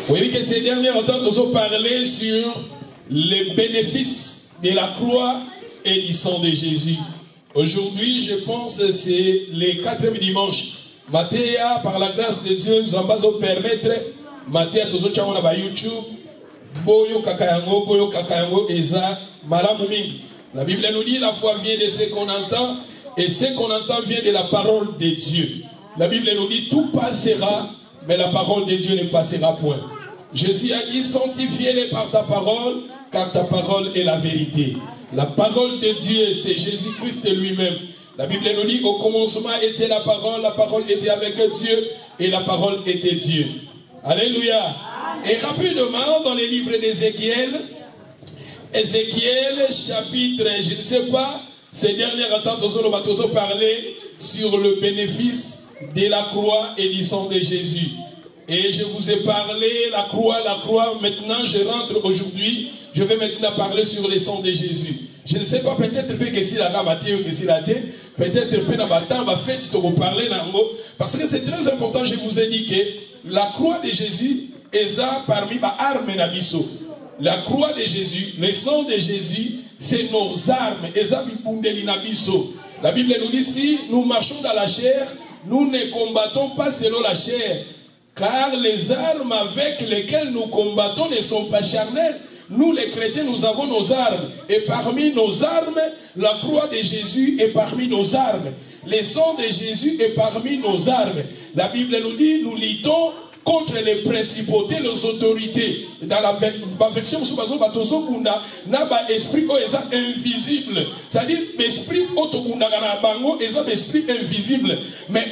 voyez que ces derniers temps, nous avons parlé sur les bénéfices de la croix et du sang de Jésus. Aujourd'hui, je pense que c'est le 4e dimanche. Mathéa, par la grâce de Dieu, nous allons permettre, Mathéa, tous autres chambres sur YouTube, Boyo Kakayango, Eza, Malamuming. La Bible nous dit, la foi vient de ce qu'on entend, et ce qu'on entend vient de la parole de Dieu. La Bible nous dit, tout passera, mais la parole de Dieu ne passera point. Jésus a dit, sanctifie-les par ta parole, car ta parole est la vérité. La parole de Dieu, c'est Jésus-Christ lui-même. La Bible nous dit, au commencement était la parole était avec Dieu, et la parole était Dieu. Alléluia. Et rapidement, dans les livres d'Ézéchiel, Ézéchiel, chapitre, je ne sais pas, ces dernières temps, nous allons parler sur le bénéfice de la croix et du sang de Jésus. Et je vous ai parlé, la croix, maintenant je rentre aujourd'hui, je vais maintenant parler sur le sang de Jésus. Je ne sais pas, peut-être que si la ramate ou que si la thé, peut-être que dans le temps, fait, tu te parler parce que c'est très important, je vous ai dit que la croix de Jésus est parmi les armes nabiso. La croix de Jésus, le sang de Jésus, c'est nos armes. La Bible nous dit, si nous marchons dans la chair, nous ne combattons pas selon la chair. Car les armes avec lesquelles nous combattons ne sont pas charnelles. Nous les chrétiens, nous avons nos armes. Et parmi nos armes, la croix de Jésus est parmi nos armes. Le sang de Jésus est parmi nos armes. La Bible nous dit, nous luttons contre les principautés, les autorités. Dans la version esprit invisible. C'est-à-dire, l'esprit esprit invisible. Mais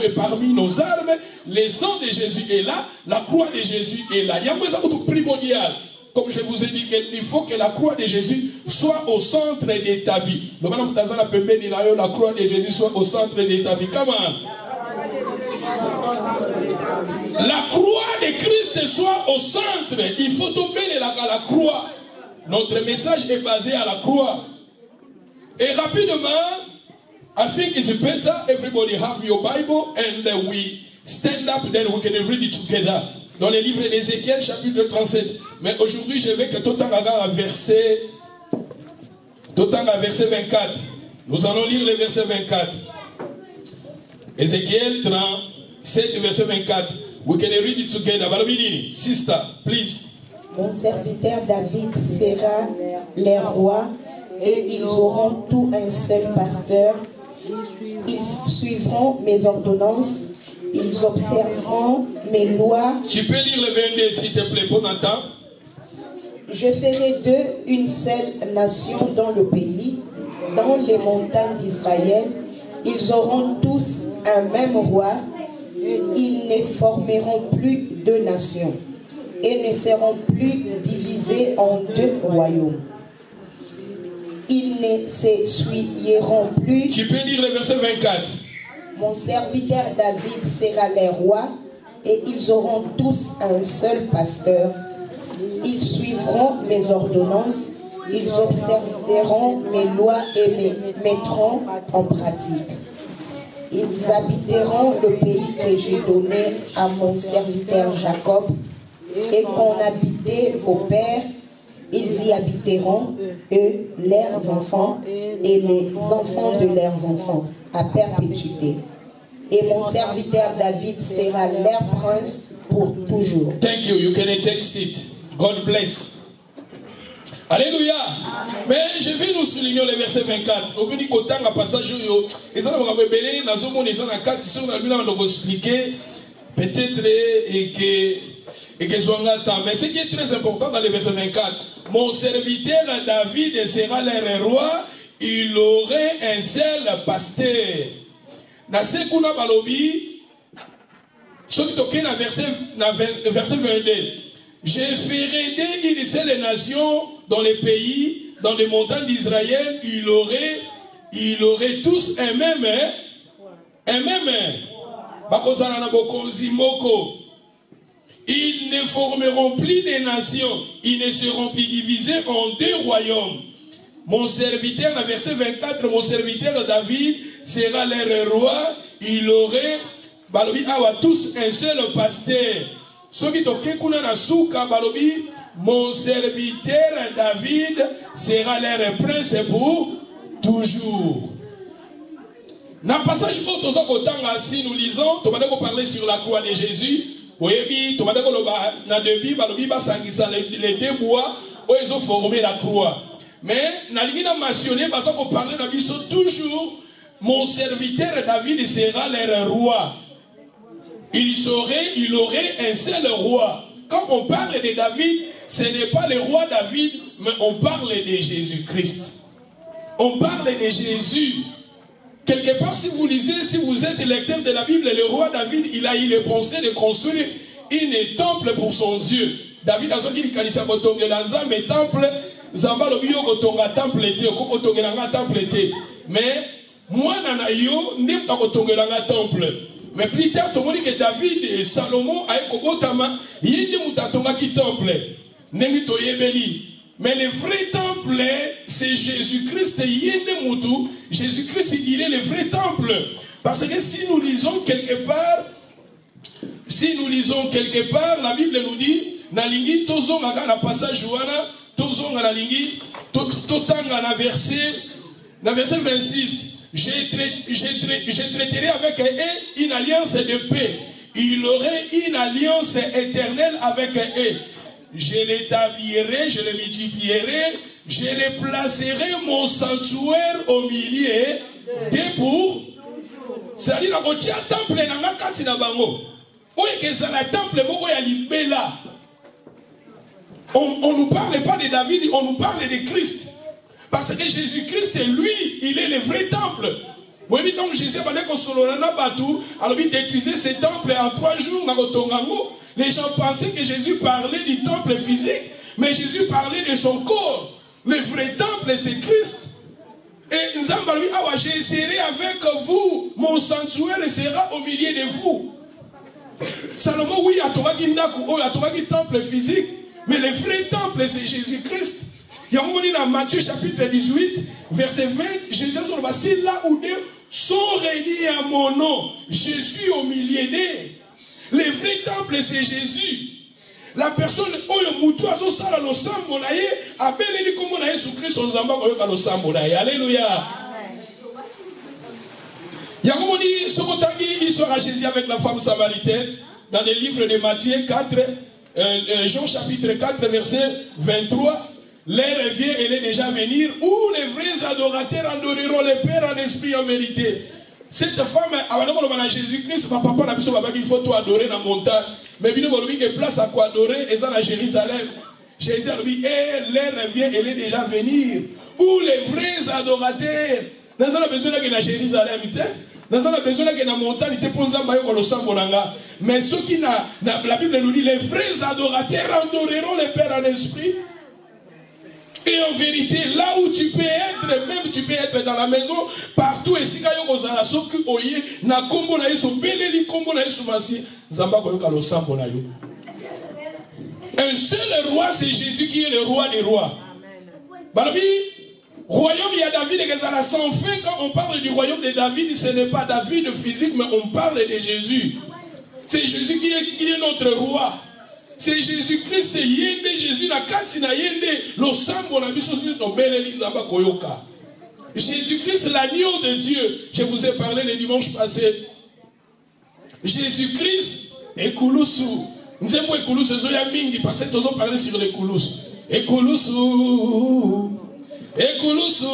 est parmi nos armes. Le sang de Jésus est là. La croix de Jésus est là. Il y a un primordial. Comme je vous ai dit, il faut que la croix de Jésus soit au centre de ta vie. La croix de Jésus soit au centre de ta vie. Comment? La croix de Christ soit au centre. Il faut tomber à la croix. Notre message est basé à la croix. Et rapidement, I think it's better everybody have your Bible and we stand up, then we can read it together. Dans le livre d'Ézéchiel, chapitre 37. Mais aujourd'hui, je vais que tout le temps à verset 24. Nous allons lire le verset 24. Ézéchiel 37, verset 24. We can read it together. Sister, please. Mon serviteur David sera leur roi et ils auront tout un seul pasteur. Ils suivront mes ordonnances. Ils observeront mes lois. Tu peux lire le 22 s'il te plaît, bon temps. Je ferai d'eux une seule nation dans le pays, dans les montagnes d'Israël. Ils auront tous un même roi. Ils ne formeront plus deux nations et ne seront plus divisés en deux royaumes. Ils ne s'essuieront plus. Tu peux lire le verset 24. Mon serviteur David sera leur roi et ils auront tous un seul pasteur. Ils suivront mes ordonnances, ils observeront mes lois et me mettront en pratique. Ils habiteront le pays que j'ai donné à mon serviteur Jacob et qu'ont habité vos pères. Ils y habiteront, eux, leurs enfants et les enfants de leurs enfants, à perpétuité. Et mon serviteur David sera leur prince pour toujours. Thank you. You can take seat. God bless. Alléluia. Mais je vais nous souligner le verset 24. Au bout du passage, et ça va révéler, nous avons expliquer peut-être et que mais ce qui est très important dans le verset 24, mon serviteur David sera leur roi, il aurait un seul pasteur. Dans ce qu'on a balobi, ce qui toquait dans verset 22, je ferai d'une seule nation dans les pays, dans les montagnes d'Israël, il aurait tous un même. Ils ne formeront plus des nations, ils ne seront plus divisés en deux royaumes. Mon serviteur, dans verset 24, mon serviteur David sera leur roi, il aurait balobi awa tous un seul pasteur. Soki toke kuna na suka balobi mon serviteur David sera leur prince pour toujours. Dans le passage si nous lisons, nous allons parler sur la croix de Jésus. Les deux bois où ils ont formé la croix. Mais nous allons mentionner parce qu'on parle toujours mon serviteur David sera leur roi. Il aurait un seul roi. Quand on parle de David, ce n'est pas le roi David, mais on parle de Jésus-Christ. On parle de Jésus. Quelque part, si vous lisez, si vous êtes lecteur de la Bible, le roi David, il a eu le pensée de construire un temple pour son Dieu. David a dit qu'il y a un temple, Zamba le bio kotonga temple était, kotonga temple était. Mais moi nanayo n'aime pas kotonga temple. Mais plus tard, tout le monde dit que David et Salomon a kobotama, yindi mutatonga ki temple. Nengi to yebeli. Mais le vrai temple, c'est Jésus-Christ. Jésus-Christ, il est le vrai temple. Parce que si nous lisons quelque part, la Bible nous dit, Nalingi, tozonga na passage wana, tozonga na lingi, totanga na verset 26. Je traiterai avec eux une alliance de paix. Il aurait une alliance éternelle avec eux. Je l'établirai, je le multiplierai, je les placerai mon sanctuaire au milieu des pour. C'est-à-dire que tu as un temple dans la katina bango. Où est que c'est un temple moko ya libela? On nous parle pas de David, on nous parle de Christ. Parce que Jésus-Christ, lui, il est le vrai temple. Oui, donc Jésus va dire que Solonana Batou, alors il détruisait ce temple en 3 jours dans le Tongango. Les gens pensaient que Jésus parlait du temple physique, mais Jésus parlait de son corps. Le vrai temple, c'est Christ. Et nous avons dit, ah ouais, je serai avec vous, mon sanctuaire sera au milieu de vous. Salomon, oui, il y a un temple physique, mais le vrai temple, c'est Jésus-Christ. Il y a un moment dans Matthieu chapitre 18, verset 20, Jésus dit, si là où deux sont réunis à mon nom, je suis au milieu d'eux. Le vrai temple, c'est Jésus. La personne, alléluia. Il y a un moment il sera Jésus avec la femme samaritaine dans le livre de Matthieu 4, Jean chapitre 4, verset 23. L'heure vient, elle est déjà à venir, où les vrais adorateurs adoreront le Père en esprit et en vérité. Cette femme, avant Jésus-Christ, papa n'a pas il faut tout adorer dans la montagne. Mais il y a une place à quoi adorer, et ça à Jérusalem. Jésus a dit, l'heure vient, elle est déjà à venir. Où les vrais adorateurs, nous avons besoin de Jérusalem, nous avons besoin de la montagne, mais ceux qui la Bible nous dit, les vrais adorateurs adoreront le Père en esprit. Et en vérité, là où tu peux être, même tu peux être dans la maison, partout, et si tu as na kombo na yeso beleli kombo na yeso masi zamba koyoka losambo na yo. Un seul roi, c'est Jésus qui est le roi des rois. Balobi, royaume il y a David et Gezala. Sans fin, quand on parle du royaume de David, ce n'est pas David physique, mais on parle de Jésus. C'est Jésus qui est notre roi. C'est Jésus-Christ, c'est Yende, Jésus na kati na Yende, lo sambo na biso no beleli zamba koyoka. Jésus-Christ, l'agneau de Dieu. Je vous ai parlé le dimanche passé. Jésus-Christ, Ekulusu. Nous avons Ekulusu, Zoya Mingi, parce que nous avons parlé sur l'Ekulusu. Ekulusu, Ekulusu,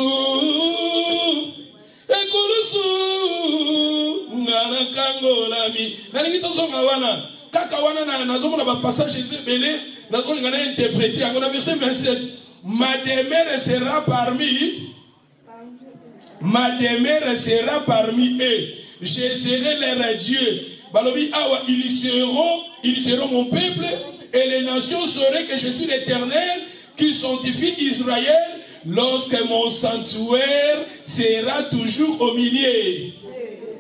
Ekulusu, Nana Kango Lami. Nani Tozo Mawana. Kakawana na zomo na passage Jésus belé, na ko ngana interpréter en verset 27. Ma demeure sera parmi eux. Je serai leur Dieu. Balobi awa ils seront mon peuple et les nations sauront que je suis l'Éternel qui sanctifie Israël lorsque mon sanctuaire sera toujours au milieu.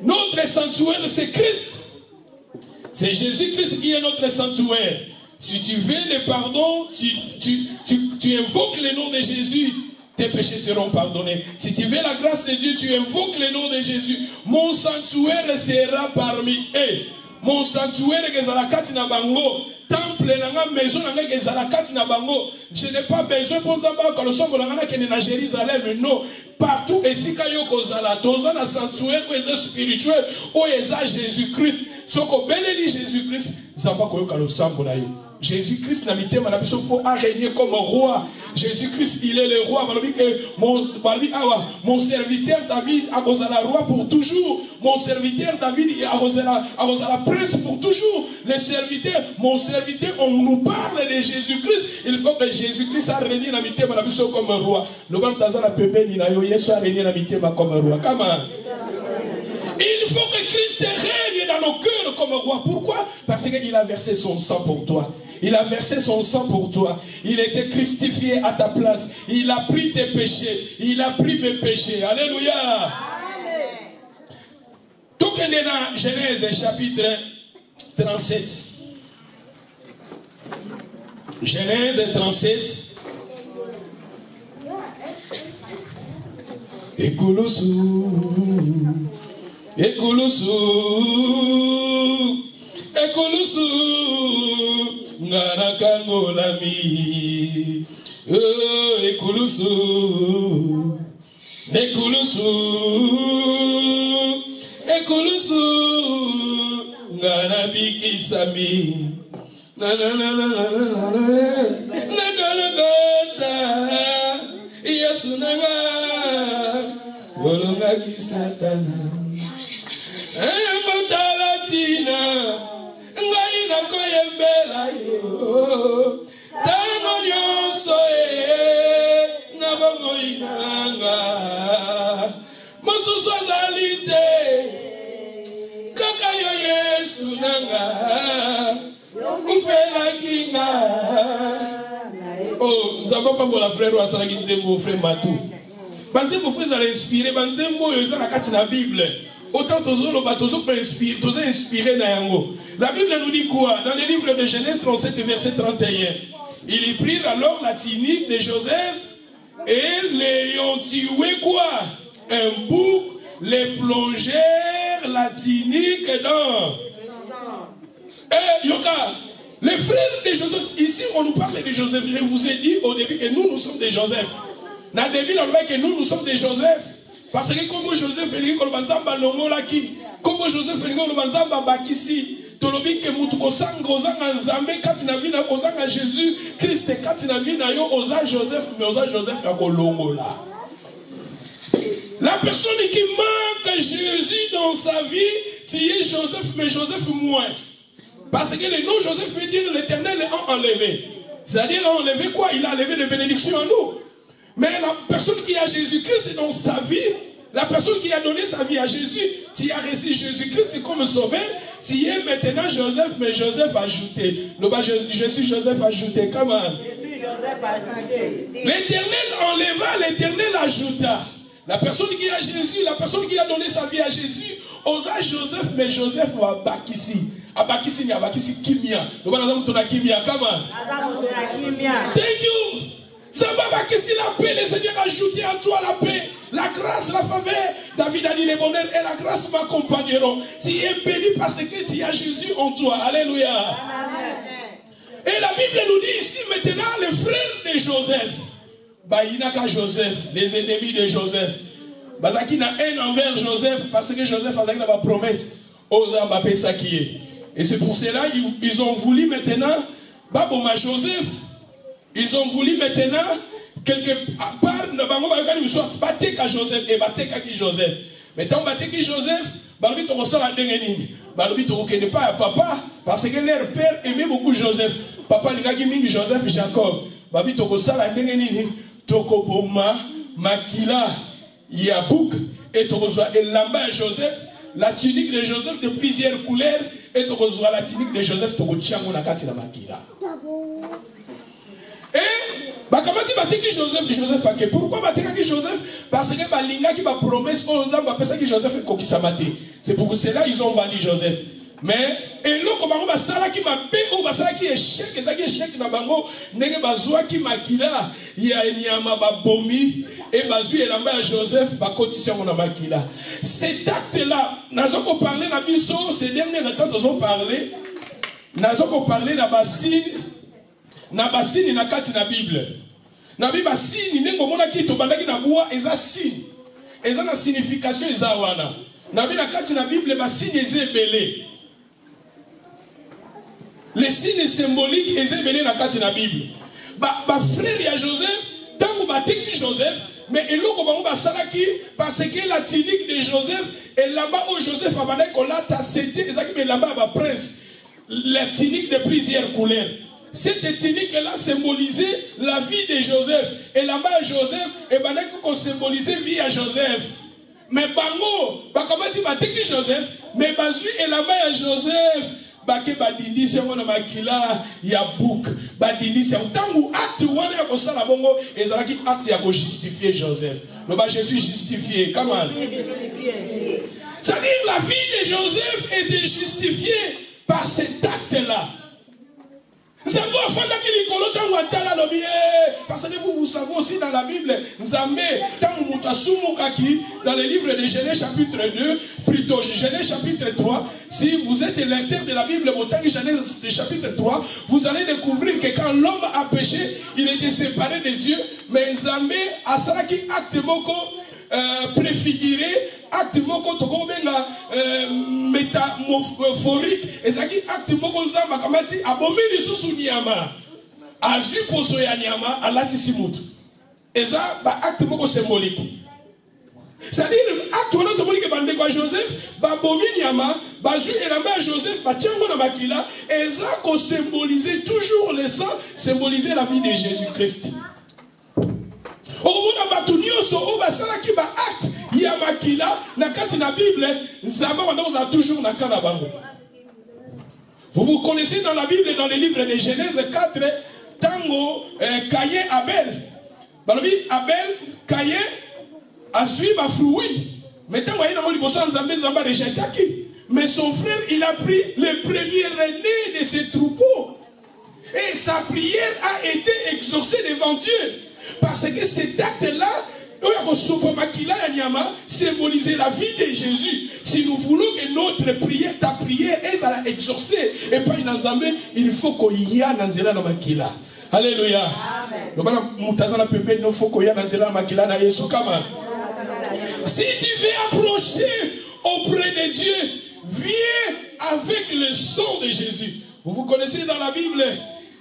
Notre sanctuaire c'est Christ. C'est Jésus-Christ qui est notre sanctuaire. Si tu veux le pardon, tu invoques le nom de Jésus. tes péchés seront pardonnés. Si tu veux la grâce de Dieu, tu invoques le nom de Jésus. Mon sanctuaire sera parmi eux. Mon sanctuaire est à la katina bango. Temple nanga maison nanga est à la katina bango. Je n'ai pas besoin pour ça quand le sombre nanga qui est à Jérusalem. Non. Partout ici quand yo kozala, toza na sanctuaire où est spirituel, où est Jésus-Christ. Ce qu'on bénit Jésus-Christ, zamba koyoka le sombre na yo. Jésus-Christ n'a mis tes malades, il faut régner comme roi. Jésus-Christ, il est le roi. Mon serviteur David a causé la roi pour toujours. Mon serviteur David a causé la prince pour toujours. Les serviteurs, mon serviteur, on nous parle de Jésus-Christ. Il faut que Jésus-Christ a régné dans mité comme roi. Le bon dans la pépé ni na yo Yesu a régné dans mité comme roi. Comment? Il faut que Christ règne dans nos cœurs comme roi. Pourquoi? Parce qu'il a versé son sang pour toi. Il a versé son sang pour toi. Il était crucifié à ta place. Il a pris tes péchés. Il a pris mes péchés. Alléluia. Tout que dans Genèse chapitre 37. Genèse 37. Ekulusu. Ekulusu. Ekulusu. Ngarakangolami, ekulusu, ekulusu, ekulusu, ngarabikisami, na na na na na na na na, Yesu nanga, bolonga kisatana, mutalatina. Ngai na koyembela yo tango nyonso na bongo inanga mosusu azali te kaka yo Yesu nanga kufela kinga. Oh, nous avons pas pour la frère ou asalaki nzembo frère Matou. Banzembo frère za inspiré banzembo yo za na kati na Bible. Autant tous inspiré na yango. La Bible nous dit quoi? Dans le livre de Genèse 37 verset 31. Ils prirent alors la tunique de Joseph et l'ayant tué quoi? Un bouc, les plongèrent la tunique dans. Yoka, les frères de Joseph, ici on nous parle de Joseph. Je vous ai dit au début que nous sommes des Joseph. Dans le début, on voit que nous sommes des Joseph. Parce que comme Joseph Félix Kolobanzamba Longolaki, comme Joseph Félix Kolobanzamba Bakisi, Tolobi ke mutu kosanga ozanga Nzambe kati na vina kozanga Jésus Christ kati na vina yo oza Joseph mais oza Joseph ya kolongola. La personne qui manque Jésus dans sa vie, tu es Joseph mais Joseph moins. Parce que le nom Joseph veut dire l'Éternel a enlevé. C'est-à-dire enlevé quoi? Il a enlevé des bénédictions à nous. Mais la personne qui a Jésus-Christ dans sa vie, la personne qui a donné sa vie à Jésus, qui a reçu Jésus-Christ comme sauveur, qui est maintenant Joseph, mais Joseph ajouté. Je suis Joseph ajouté. Comment? L'Éternel enleva, l'Éternel ajouta. La personne qui a Jésus, la personne qui a donné sa vie à Jésus, osa Joseph, mais Joseph va bakisi. Abakisi ni abakisi kimia. Thank you. Ça va bakisi la paix. Le Seigneur a ajouté à toi la paix, la grâce, la faveur. David a dit le bonheur et la grâce m'accompagneront. Tu es béni parce que tu as Jésus en toi. Alléluia. Amen. Et la Bible nous dit ici maintenant les frères de Joseph. Baïnaka Joseph, les ennemis de Joseph. Bazaki n'a haine envers Joseph parce que Joseph a une promesse. Osa Mbappé Sakié. Et c'est pour cela ils ont voulu maintenant Baboma Joseph. Ils ont voulu maintenant quelque part ne bango ba kani soit bateka Joseph et bateka ki Joseph. Mais tant bateki Joseph, balobi to kosala ndenge nini? Balobi to kokende pas à papa parce que leur père aimait beaucoup Joseph. Papa lingaki mingi Joseph Jacob. Babi to kosala ndenge nini? Tokoboma makila yabouk et to kozwa elamba Joseph, la tunique de Joseph de plusieurs couleurs et to kozwa la tunique de Joseph to kotiango na kati na makila. Et bakamati bateki Joseph ake. Pourquoi bateki Joseph? Parce que balinga qui va promesse aux hommes bapesa ki Joseph kokisama te. C'est pour cela ils ont vendu Joseph. Mais eloko bango basala ki mabe ou basala ki échec ezaki échec na bango ndenge bazwa ki makila ya nyama babomi et bazwi elamba ya Joseph bakotisi yango na makila. Cet acte là nazoko parler na biso ces derniers temps nous parler nazoko parler na basine na kati na Bible. Na Bible basine ndenge omona ki to bandaki na bua eza signe. Eza na signification eza wana. Na kati na Bible basine eza ebele. Les signes symboliques et ébélés dans la Bible. Frère ya Joseph, tant que bateki Joseph, mais eloko bango basalaki parce que la tunique de Joseph et là-bas où Joseph a bandé kolata c'était exactement là-bas ba prince. La tunique de plusieurs couleurs. Cette tunique là symbolisait la vie de Joseph et là-bas Joseph et bandé ko symboliser vie à Joseph. Mais bango, bakamati bateki Joseph, mais bazui et là-bas Joseph bake badindisi yango na makila ya book badindisi yango tangu acte wana ya kosala bongo ezalaki acte ya ko justifier Joseph. Je suis justifié. Comment? C'est-à-dire la vie de Joseph était justifiée par cet acte-là. Parce que vous savez aussi dans la Bible, dans le livre de Genèse chapitre 2, plutôt Genèse chapitre 3, si vous êtes lecteur de la Bible, Genèse chapitre 3, vous allez découvrir que quand l'homme a péché, il était séparé de Dieu, mais Nzambe a ça qui acte moko préfiguré, acte moko tokobenga métaphorique, et ça qui acte moko Nzamba kamati abomi lisusu nyama. Azu poso ya nyama alati simutu. Et ça ba acte moko symbolique. C'est-à-dire acte wana tomonike bande kwa Joseph babomi nyama bazu elamba Joseph batiango na makila et ça ko symboliser toujours le sang, symboliser la vie de Jésus-Christ. Omona batu nyonso o basala ki ba acte ya makila na kati na Bible nzamba wana toujours na kana bango. Vous connaissez dans la Bible, dans le livre de Genèse 4, Tango, Caïn, Abel. Balobi, Abel, Caïn a suivi ma fruit. Mais Tango, il a rejeté. Mais son frère, il a pris le premier aîné de ses troupeaux. Et sa prière a été exaucée devant Dieu. Parce que cet acte-là, symboliser la vie de Jésus. Si nous voulons que notre prière, ta prière, elle sera exaucée et pas une ensemble, il faut qu'il y ait un anzela na makila. Alléluia. Si tu veux approcher auprès de Dieu, viens avec le sang de Jésus. Vous connaissez dans la Bible,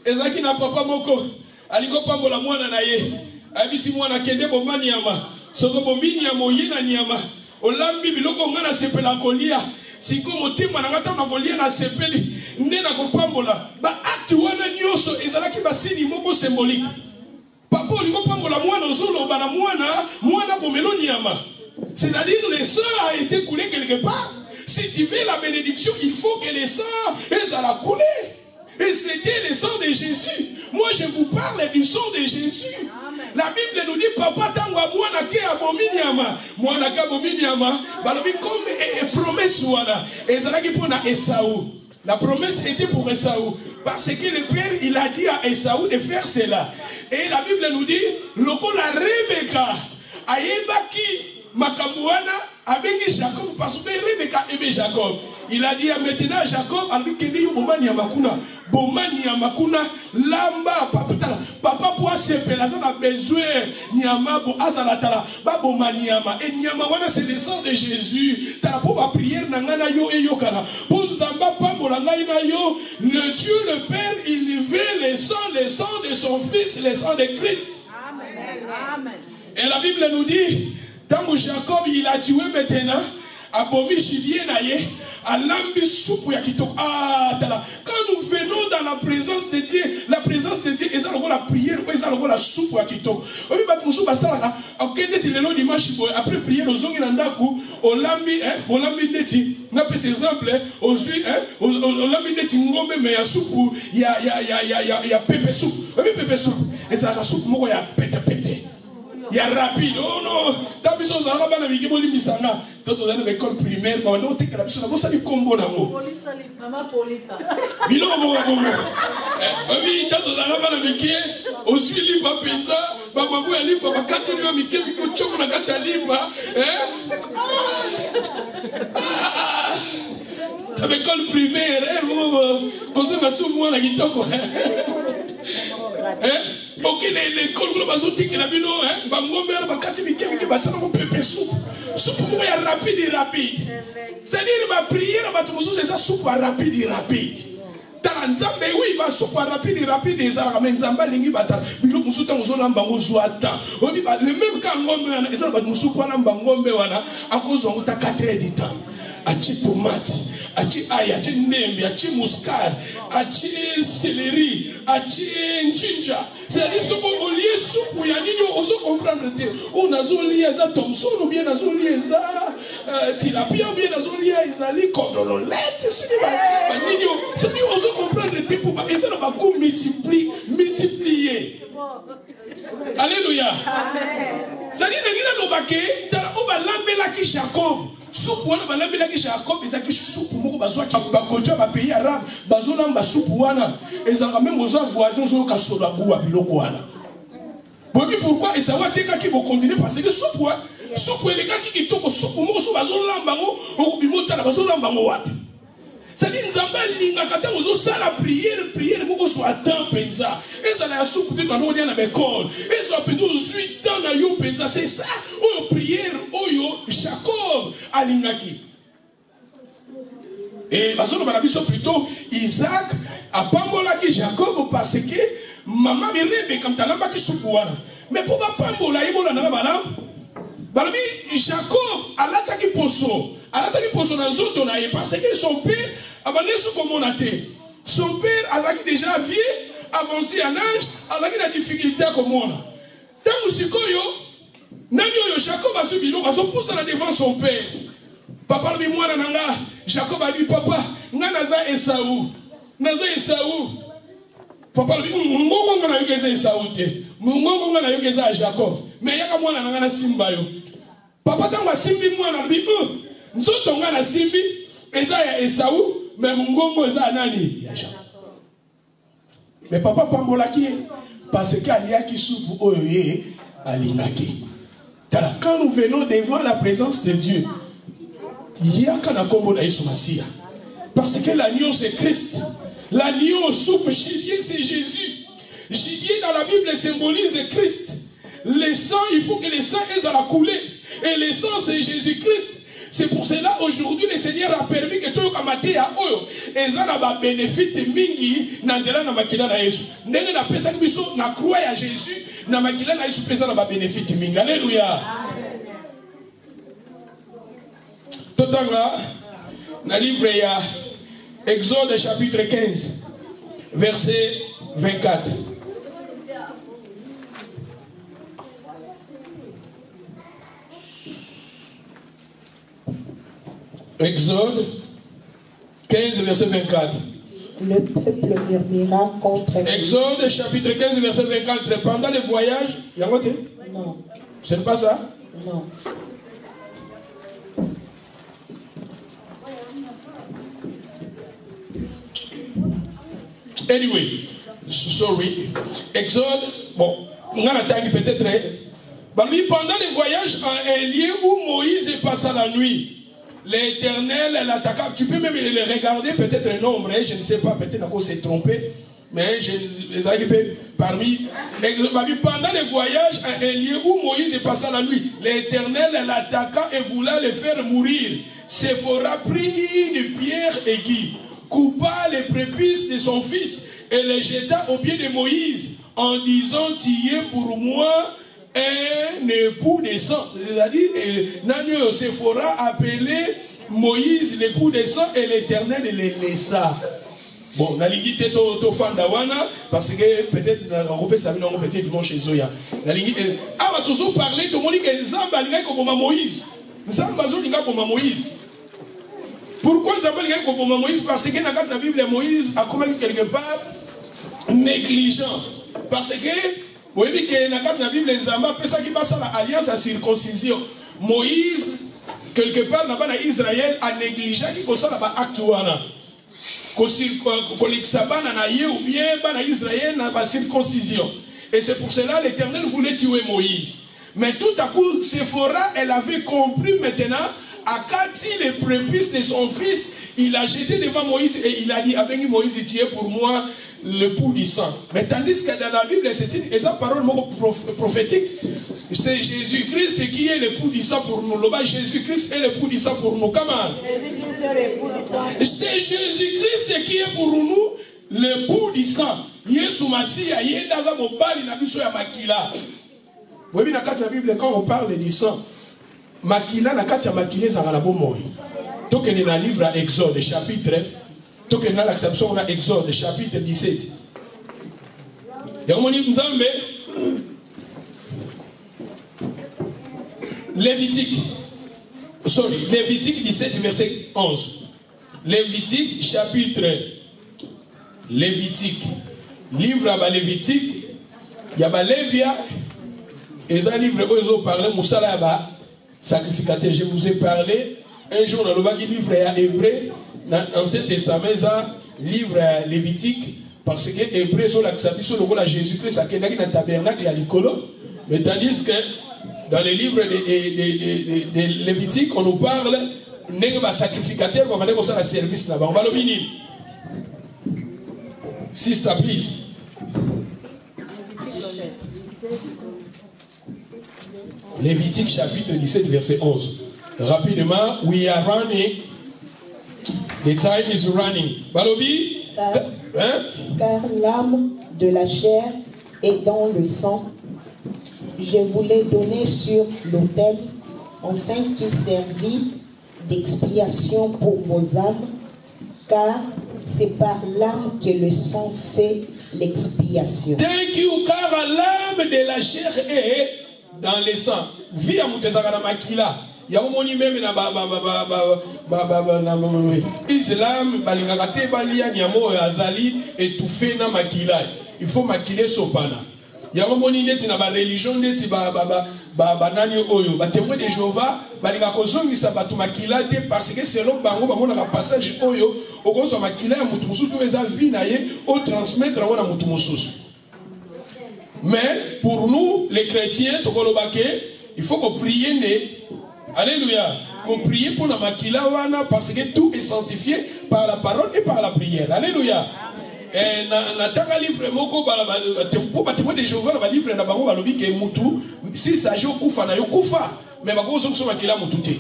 Ezaki na papa moko, aliko pambola mwana na ye. Abisi mwana kende bomba nyama soko bombi nyama oyina nyama olambi biloko ngana sepela kolia siko motema na ngata na kolia na sepeli nde na kopambola ba acte wana nyoso ezalaki basini moko symbolique. Papa oliko pambola mwana ozolo bana mwana bomelo nyama. C'est-à-dire le sang a été coulé quelque part. Si tu veux la bénédiction, il faut que le sang ezala coulé. Et c'était le sang de Jésus. Moi je vous parle du sang de Jésus. La Bible nous dit papa tangwa mwana ke abominiama mwana ke abominiama balobi comme promesse wana ezalaki pour na Esaü. La promesse était pour Esaü parce que le père il a dit à Esaü de faire cela. Et la Bible nous dit lokola Rebecca ayebaki makambo wana abengi Jacob parce que Rebecca aimait Jacob. Il a dit maintenant Jacob alikeni yo bomani ya makuna lamba papa pour sepela ça a besoin nyama bo azalatala ba bomaniama et nyama wana c'est le sang de Jésus ta pour ma prière na ngana yo e yokana pour nzamba pambola ngai na yo le Dieu le Père il veut le sang de son fils le sang de Christ. Amen. Et la Bible nous dit tant Jacob il a tué maintenant abomi gibier na ye alambi soupe ya kitoko. Quand nous venons dans la présence de Dieu est la prière ou est la soupe ya kitoko. Obi bat musu basala okende ti lelo dimanche boy après prière ozongi na ndaku olambi ndeti na pese exemple ozui olambi ndeti ngombe me ya soupe ya pepe soupe. Obi pepe soupe et ça la soupe moko ya pete. Il y a rapide. Oh non. T'as vu ça, on a pas mis boli misanga. Quand on a une école primaire, on a dit que la personne a dit combo nango. Police, maman police. Bilo mo. Oui, quand on a pas mis on suit libre penza, maman vous est libre, maman quand on a mis que choko na kati libre, T'as l'école primaire, quand on a sous moi la guitare. Ok, l'école que nous avons dit que la bino, bangombe, bakati mikemike, basana mo pepe soupe. Soupe mo ya rapide et rapide. C'est-à-dire ma prière, ma tumusu c'est ça soupe rapide et rapide. Taranzambe oui, ma soupe rapide et rapide et ça ramène zamba lingi bata. Bilo musuta musola mbango zuata. On dit le même quand ngombe et ça batu wana mbangombe wana à cause on ta 4 heures de temps. Achi tomate, achi ail, achi nembe, achi muscade, achi céleri, achi ginger. C'est-à-dire ce qu'on lit soupe, il y a des gens qui comprendre. On a zoli ça Thomson ou bien a zoli ça tilapia ou bien a zoli ça li cordololette. C'est dit on comprendre le type pour et ça va pas multiplier. Alléluia. C'est-à-dire que nous baké, on va l'embellir qui Jacob. Soupe wana balambela ki Jacob ezaki soupe moko bazwa ki bakoja ba pays arabe bazona ba soupe wana ezanga même aux voisins zo ka solo akuwa biloko wana. Bobi pourquoi esawa teka ki bo continuer parce que soupe eleka ki kitoko soupe moko so bazolamba ngo okubimota na bazolamba ngo wapi. C'est-à-dire nzamba linga kata ozo sala prière moko so attend penza. Ezala ya soupe te quand on est na l'école. Ezo pendo 8 ans na yo penza c'est ça. Oyo prière oyo Jacob alingaki. Et bazono balabiso plutôt Isaac a pambola ki Jacob parce que maman Mirebe comme talamba ki soupe wana. Mais pour ba pambola yebola na bala. Balabi Jacob alataki poso na nzoto na ye parce que son père abanesu komonate. Son père azaki déjà vieux, avancé en âge, azaki na difficulté à komona. Tangu sikoyo nani oyo Jacob a subi biloko azopoussa na devant son père. Papa lui mwana nanga Jacob a dit papa nga naza Esaú. Papa lui ngongo nga na yokeza Esaú te. Ngongo nga na yokeza Jacob. Mais yaka mwana nanga na simba yo. Papa tangu asimbi mwana lui nzoto nga na simbi eza ya Esaú mais ngongo eza nani ya Jacob. Mais papa pambolaki parce que aliaki soupe oyo ye alingaki. Quand nous venons devant la présence de Dieu, il y a qu'un combo d'Aïsoumassia. Parce que l'agneau c'est Christ. L'agneau soupe gibier c'est Jésus. Gibier dans la Bible symbolise Christ. Le sang, il faut que le sang ait à la couler. Et le sang c'est Jésus-Christ. C'est pour cela aujourd'hui le Seigneur a permis que tout le monde ait un bénéfice mingi nanzela na makila na Yesu. Ndenge na pesa kibiso na croix ya Jésus na makila na Yesu pesa na ba bénéfice mingi. Alléluia. Totanga na livre ya Exode chapitre 15 verset 24. Exode 15, verset 24. Le peuple murmura contre lui. Exode chapitre 15, verset 24. Pendant le voyage, il y a voté? Non. Ce n'est pas ça? Non. Anyway, sorry. Exode, bon, on a l'attaque peut-être. Pendant le voyage, à un lieu où Moïse passa la nuit. L'Éternel l'attaqua. Tu peux même le regarder, peut-être un nombre, je ne sais pas, peut-être qu'on s'est trompé, mais je les ai parmi. Pendant le voyage, à un lieu où Moïse passa la nuit, l'Éternel l'attaqua et voulait le faire mourir. Séphora prit une pierre aiguë, coupa les prépuces de son fils et les jeta au pied de Moïse en disant: tu es pour moi un époux de sang. C'est-à-dire, Nanyo Séphora appelait Moïse l'époux de sang et l'Éternel le laissa. Bon, Nalingi Teto Fandawana, parce que peut-être, on peut savoir, on peut être dimanche chez Zoya. Nalingi, ah, on va toujours parler, tout le monde dit que Zamba n'est pas comme Moïse. Zamba n'est pas comme Moïse. Pourquoi Zamba n'est pas comme Moïse? Parce que dans la Bible, Moïse a commis quelque part négligent. Parce que Vous voyez que dans la Bible, les Zamba, ça qui passe à l'alliance à circoncision. Moïse, quelque part là-bas dans Israël, a négligé qui cause ça là-bas actuellement. Ou bien dans Israël, dans la circoncision. Et c'est pour cela que l'Éternel voulait tuer Moïse. Mais tout à coup, Séphora, elle avait compris maintenant, à Kati, les prépuces de son fils, il a jeté devant Moïse et il a dit, avec Moïse, tu es pour moi le pouls du sang. Mais tandis que dans la Bible, c'est une parole prophétique. C'est Jésus-Christ qui est le pouls du sang pour nous. Jésus-Christ est le pouls du sang pour nous. Comment? C'est Jésus-Christ qui est pour nous le pouls du sang. Yesu Masia, Yedaza Mobali, Nabiso ya Makila. Vous voyez, dans la Bible, quand on parle du sang, Makila, na kati ya Makila, ça va la bonne moi. Donc, il y a un livre à Exode, chapitre. Donc, il y a l'acception, on a Exode, chapitre 17. Il y a un Nzambe. Lévitique. Lévitique 17, verset 11. Lévitique, chapitre. Lévitique. Livre à Lévitique. Il y a Lévia. Et ça, livre où ils ont parlé, Moussala Yaba, sacrificateur. Je vous ai parlé. Un jour, dans le bas qui livre à Hébreu, dans l'Ancien Testament, ça livre à Lévitique, parce que Hébreu, sur l'acceptation, le rôle à Jésus-Christ, à Kenaki, dans le tabernacle, à l'Icolo. Mais tandis que dans les livres de Lévitique, on nous parle, n'est pas sacrificateur, on va dire qu'on a un service là-bas. On va le minime. Sister, please. Lévitique chapitre 17 verset 11. Rapidement, we are running. The time is running. Balobi? Car l'âme de la chair est dans le sang. Je vous l'ai donné sur l'autel, afin qu'il servît d'expiation pour vos âmes, car c'est par l'âme que le sang fait l'expiation. Thank you, car l'âme de la chair est dans le sang. Vie à Moutezagana Makila. Il y a un moni même na Islam, balingakate balia nyamo azali étouffé na makila. Il faut makiler sopana. Il y a un moni neti na ba religion neti nani oyo. Ba témoin de Jéhovah, balingakozongisa batu makila te parce que selon bango ba mona ka passage oyo, okozo makila ya mutu mususu eza vie na ye au transmettre na mutu mususu. Mais pour nous les chrétiens tokolobake, il faut qu'on prie. Alléluia. Qu'on prie pour la makila wana parce que tout est sanctifié par la parole et par la prière. Alléluia. Et na tanga livre moko pour bâtiment de Jéhovah na livre na bango balobi ke mutu si ça jo kufa na yo kufa mais bako zo so makila mutu te.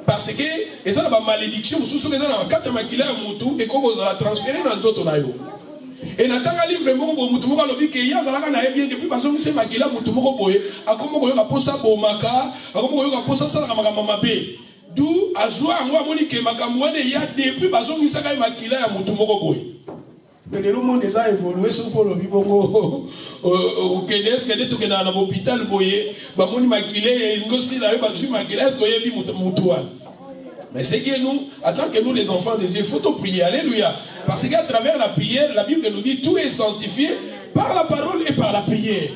Parce que eza na ba malédiction mususu eza na kata makila ya mutu et ko za la transférer dans nzoto na yo. Et natanga livre moko bo mutu moko alobi ke ya zalaka na bien depuis bazo mise makila mutu moko boye akomo ko yoka posa bomaka akomo ko yoka posa sala makambo mabe du azwa ngwa moni ke makambo wane ya depuis bazo mise ka makila ya mutu moko boye. Mais le monde a évolué sur pour le bongo au Kenya est-ce que tu es dans l'hôpital boye ba moni makila ngosi la yo ba tu makila est-ce que yebi mutu wana. Mais c'est que nous, en tant que nous les enfants de Dieu, il faut prier. Alléluia. Parce qu'à travers la prière, la Bible nous dit tout est sanctifié par la parole et par la prière.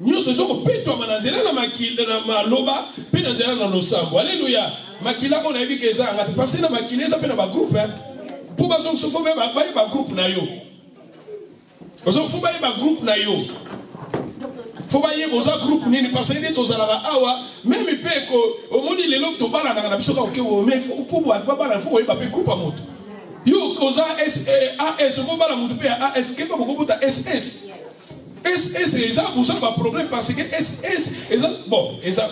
Nous sommes que toi manazela na makila na maloba, pe nazela na losambo. Alléluia. Makila on a vu que ça, on a passé na makila ça pe na ba groupe hein. Pour bazon se faut ba groupe na yo. Bazon faut ba groupe na yo. Faut pas y avoir un groupe ni parce que les tous à la awa même il peut que au monde les lobes to bala na biso ka ok mais faut pour ba bala faut y pas groupe à moto yo koza S ko bala moto pe AS ke ba ko buta SS les a vous avez un problème parce que SS bon ça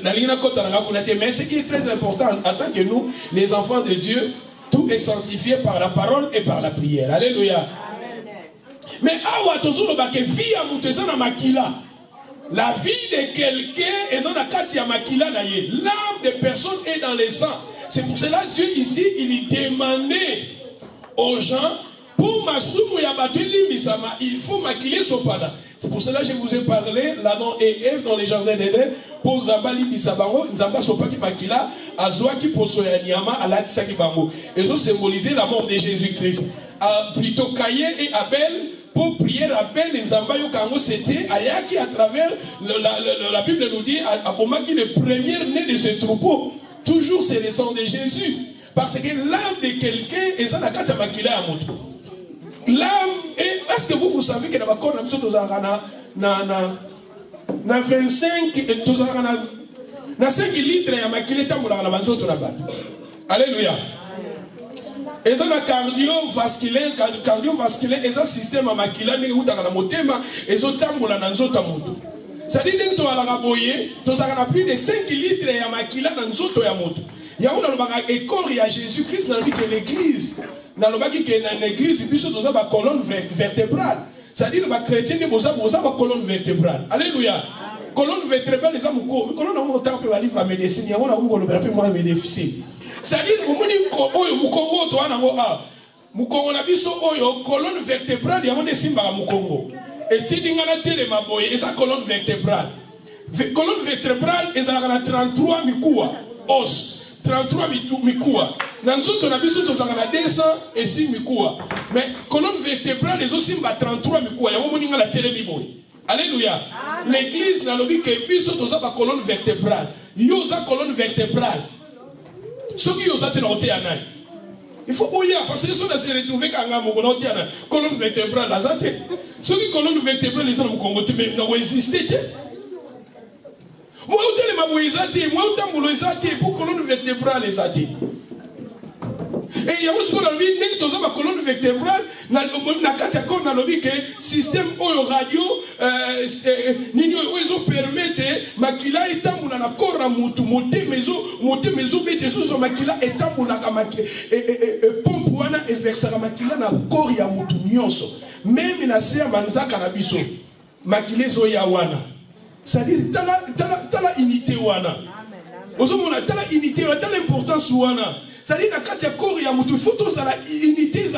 la ligne kota na ko mais ce qui est très important en tant que nous les enfants de Dieu tout est sanctifié par la parole et par la prière. Alléluia. Mais awa tozolo ba ke vie ya mutu eza na makila. La vie de quelqu'un eza na kati ya makila na ye. L'âme de personne est dans le sang. C'est pour cela Dieu ici il demandait aux gens pour masumu ya batu limisama il faut maquiller sopana. C'est pour cela que je vous ai parlé l'Adam et Ève dans les jardins d'Éden pour zabali bisabango nzamba sopa ki makila azwa ki poso ya nyama alatisa ki bango. Ils ont symbolisé la mort de Jésus-Christ. Plutôt Caïn et Abel pour prier Abel et Zambayo Kango, c'était Ayaki à travers la Bible nous dit à Bomaki le premier né de ce troupeau. Toujours c'est le sang de Jésus. Parce que l'âme de quelqu'un est ça la carte à Makila à Moto. L'âme est. Est-ce que vous savez que dans la corps na 25 na 5 litres ya Makila tambola na banzo to na bato. Alléluia. Et ça la cardiovasculaire et ça système à Makila ne utaka na motema et ça tambola na nzota moto. Ça dit que tu as la boyer, tu as plus de 5 litres ya Makila na nzoto ya moto. Il y a une école, il y a Jésus-Christ dans l'église. Dans l'église, il y a une colonne vertébrale. C'est-à-dire que les chrétiens ont une colonne vertébrale. Alléluia. Colonne vertébrale, les hommes ont une colonne vertébrale. Il y a une médecine, il y a une médecine. C'est-à-dire que colonne vertébrale, il y a une médecine. Et si il y a une colonne vertébrale. Colonne vertébrale, il y a 33 mikoua, os. 33 mikoua. Dans le on a vu que nous avons 200 et 6 mikoua. Mais colonne vertébrale, les aussi 33 mikoua. Il y a la télévision. Alléluia. L'église n'a pas dit que nous avons une colonne vertébrale. Il y a une colonne vertébrale. Ce qui est en il faut bouillir parce que si on se retrouve quand on a une colonne vertébrale, ce qui est colonne vertébrale, les gens n'ont existé. Moi, pour colonne vertébrale, les athées. Et il y a aussi une colonne vertébrale, dans le système radio, nous permettent, makila et tamboula na kora mutu, moté mezo bete sous makila et tamboula pompuana et versera makila na koria mutu nyonso. Même na sea manzaka na biso, makile zo yawana. C'est-à-dire, t'as la unité wana. Ozomona, t'as la unité, t'as l'importance wana. C'est-à-dire, il faut tous la unité, il y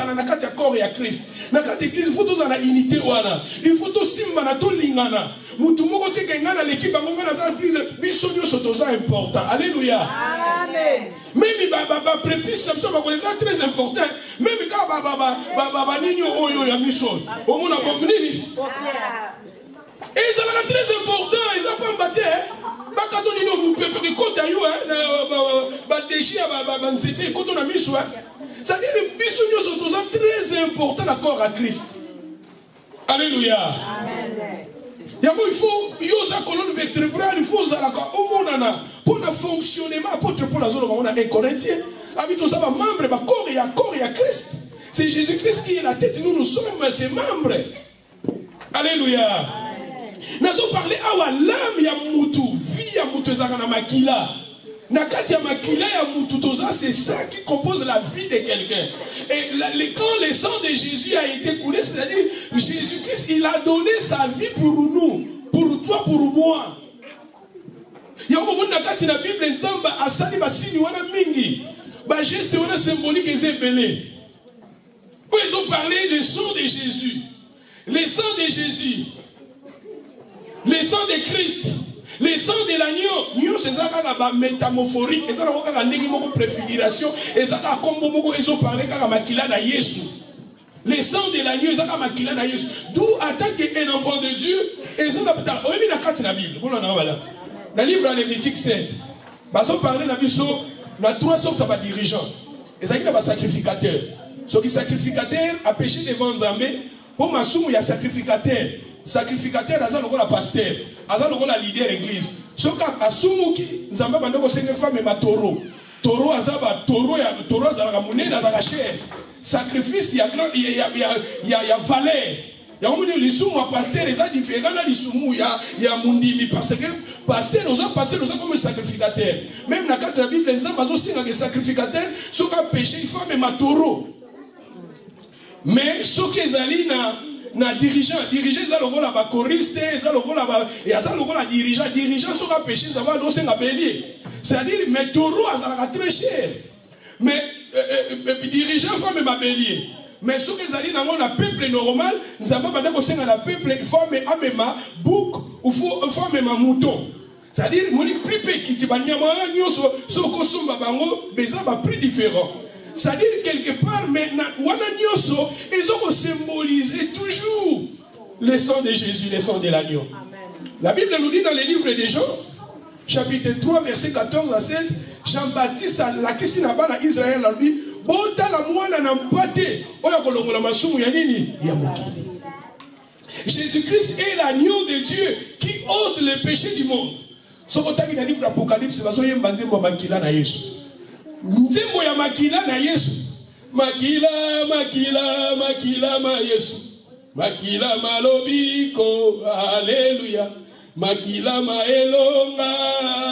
a Christ. Il faut tous la unité wana. Il faut tous simba to lingana. Mutu moko te kengana l'équipe bango na za église bisonyo sotoza important. Alléluia. Amen. Même baba prépice comme ça ba c'est très important. Même quand baba ninyo oyo ya mission. Omona bomnini. Et ça sera très important, ils n'ont pas battu. C'est très important l'accord à Christ. Alléluia. Il faut une colonne vertébrale, il faut pour le fonctionnement, pour la zone où on a un Corinthien. Nous avons membre, corps et à Christ. C'est Jésus-Christ qui est la tête, nous sommes ses membres. Alléluia. Nous avons parlé à l'âme ya mutu, vie ya mutu na makila. Nakati ya makila ya mutu toza, c'est ça qui compose la vie de quelqu'un. Et quand le sang de Jésus a été coulé, c'est-à-dire Jésus-Christ, il a donné sa vie pour nous, pour toi, pour moi. Il y a un moment nakati na Bible nzamba asali basini wana mingi, ba geste wana symbolique ezebele. Où ils ont parlé du sang de Jésus, le sang de Jésus. Le sang de Christ, le sang de l'agneau, c'est ça qui a métamorphorique, c'est ça qui a une préfiguration, et ça qui a comme ils ont parlé quand makila na Yesu. Le sang de l'agneau, c'est ça qui a makila na Yesu. D'où attaque un enfant de Dieu, et ça n'a pas. On a mis la carte de la Bible. Dans le livre de Lévitique 16, ils ont parlé de 3 sortes de dirigeants. Et ça qui est un sacrificateur. Ce qui est sacrificateur a péché devant Zambé, pour Massoum, il y a sacrificateur. Sacrificateur, il y a un pasteur, il y a un leader l'église. Ce qui a Soumouki, Zamba Bandoko Seigneur femme et taureau. Taureau, taureau, il y a la chair. Sacrifice, il y a valeur. Il y a les soumou à pasteur, il y a différents, il y a Mundimi. Parce que pasteur, comme sacrificateur. Même dans la Bible, il y a un sacrificateur, ce qui a péché, il faut même taureau. Mais ce qui est allé na dirigeant za lokola ba choriste za lokola ba ya za lokola dirigeant soka péché ça va doser na bélier, c'est-à-dire mais taureau azalaka très cher, mais dirigeant femme ma bélier, mais ce que zali nango na peuple normal nzamba banda ko senga na peuple femme amema bouc ou femme ma mouton, c'est-à-dire moni plus petit banyama nyoso soko somba bango beza ba plus différent. C'est-à-dire quelque part, mais ils ont symbolisé toujours le sang de Jésus, le sang de l'agneau. La Bible nous dit dans les livres des Jean, chapitre 3, verset 14 à 16, Jean-Baptiste a la question na Israël a dit, bota la mwana na mpate, oya kolongola masumu ya nini? Ya mokili. Jésus-Christ est l'agneau de Dieu qui ôte le péché du monde. Ce qu'on a dit dans le livre d'Apocalypse, c'est parce qu'il y a un makila na Yesu. Nzembo ya makila na Yesu. Makila, makila, makila ma Yesu. Makila malobiko, alléluia. Makila ma elonga,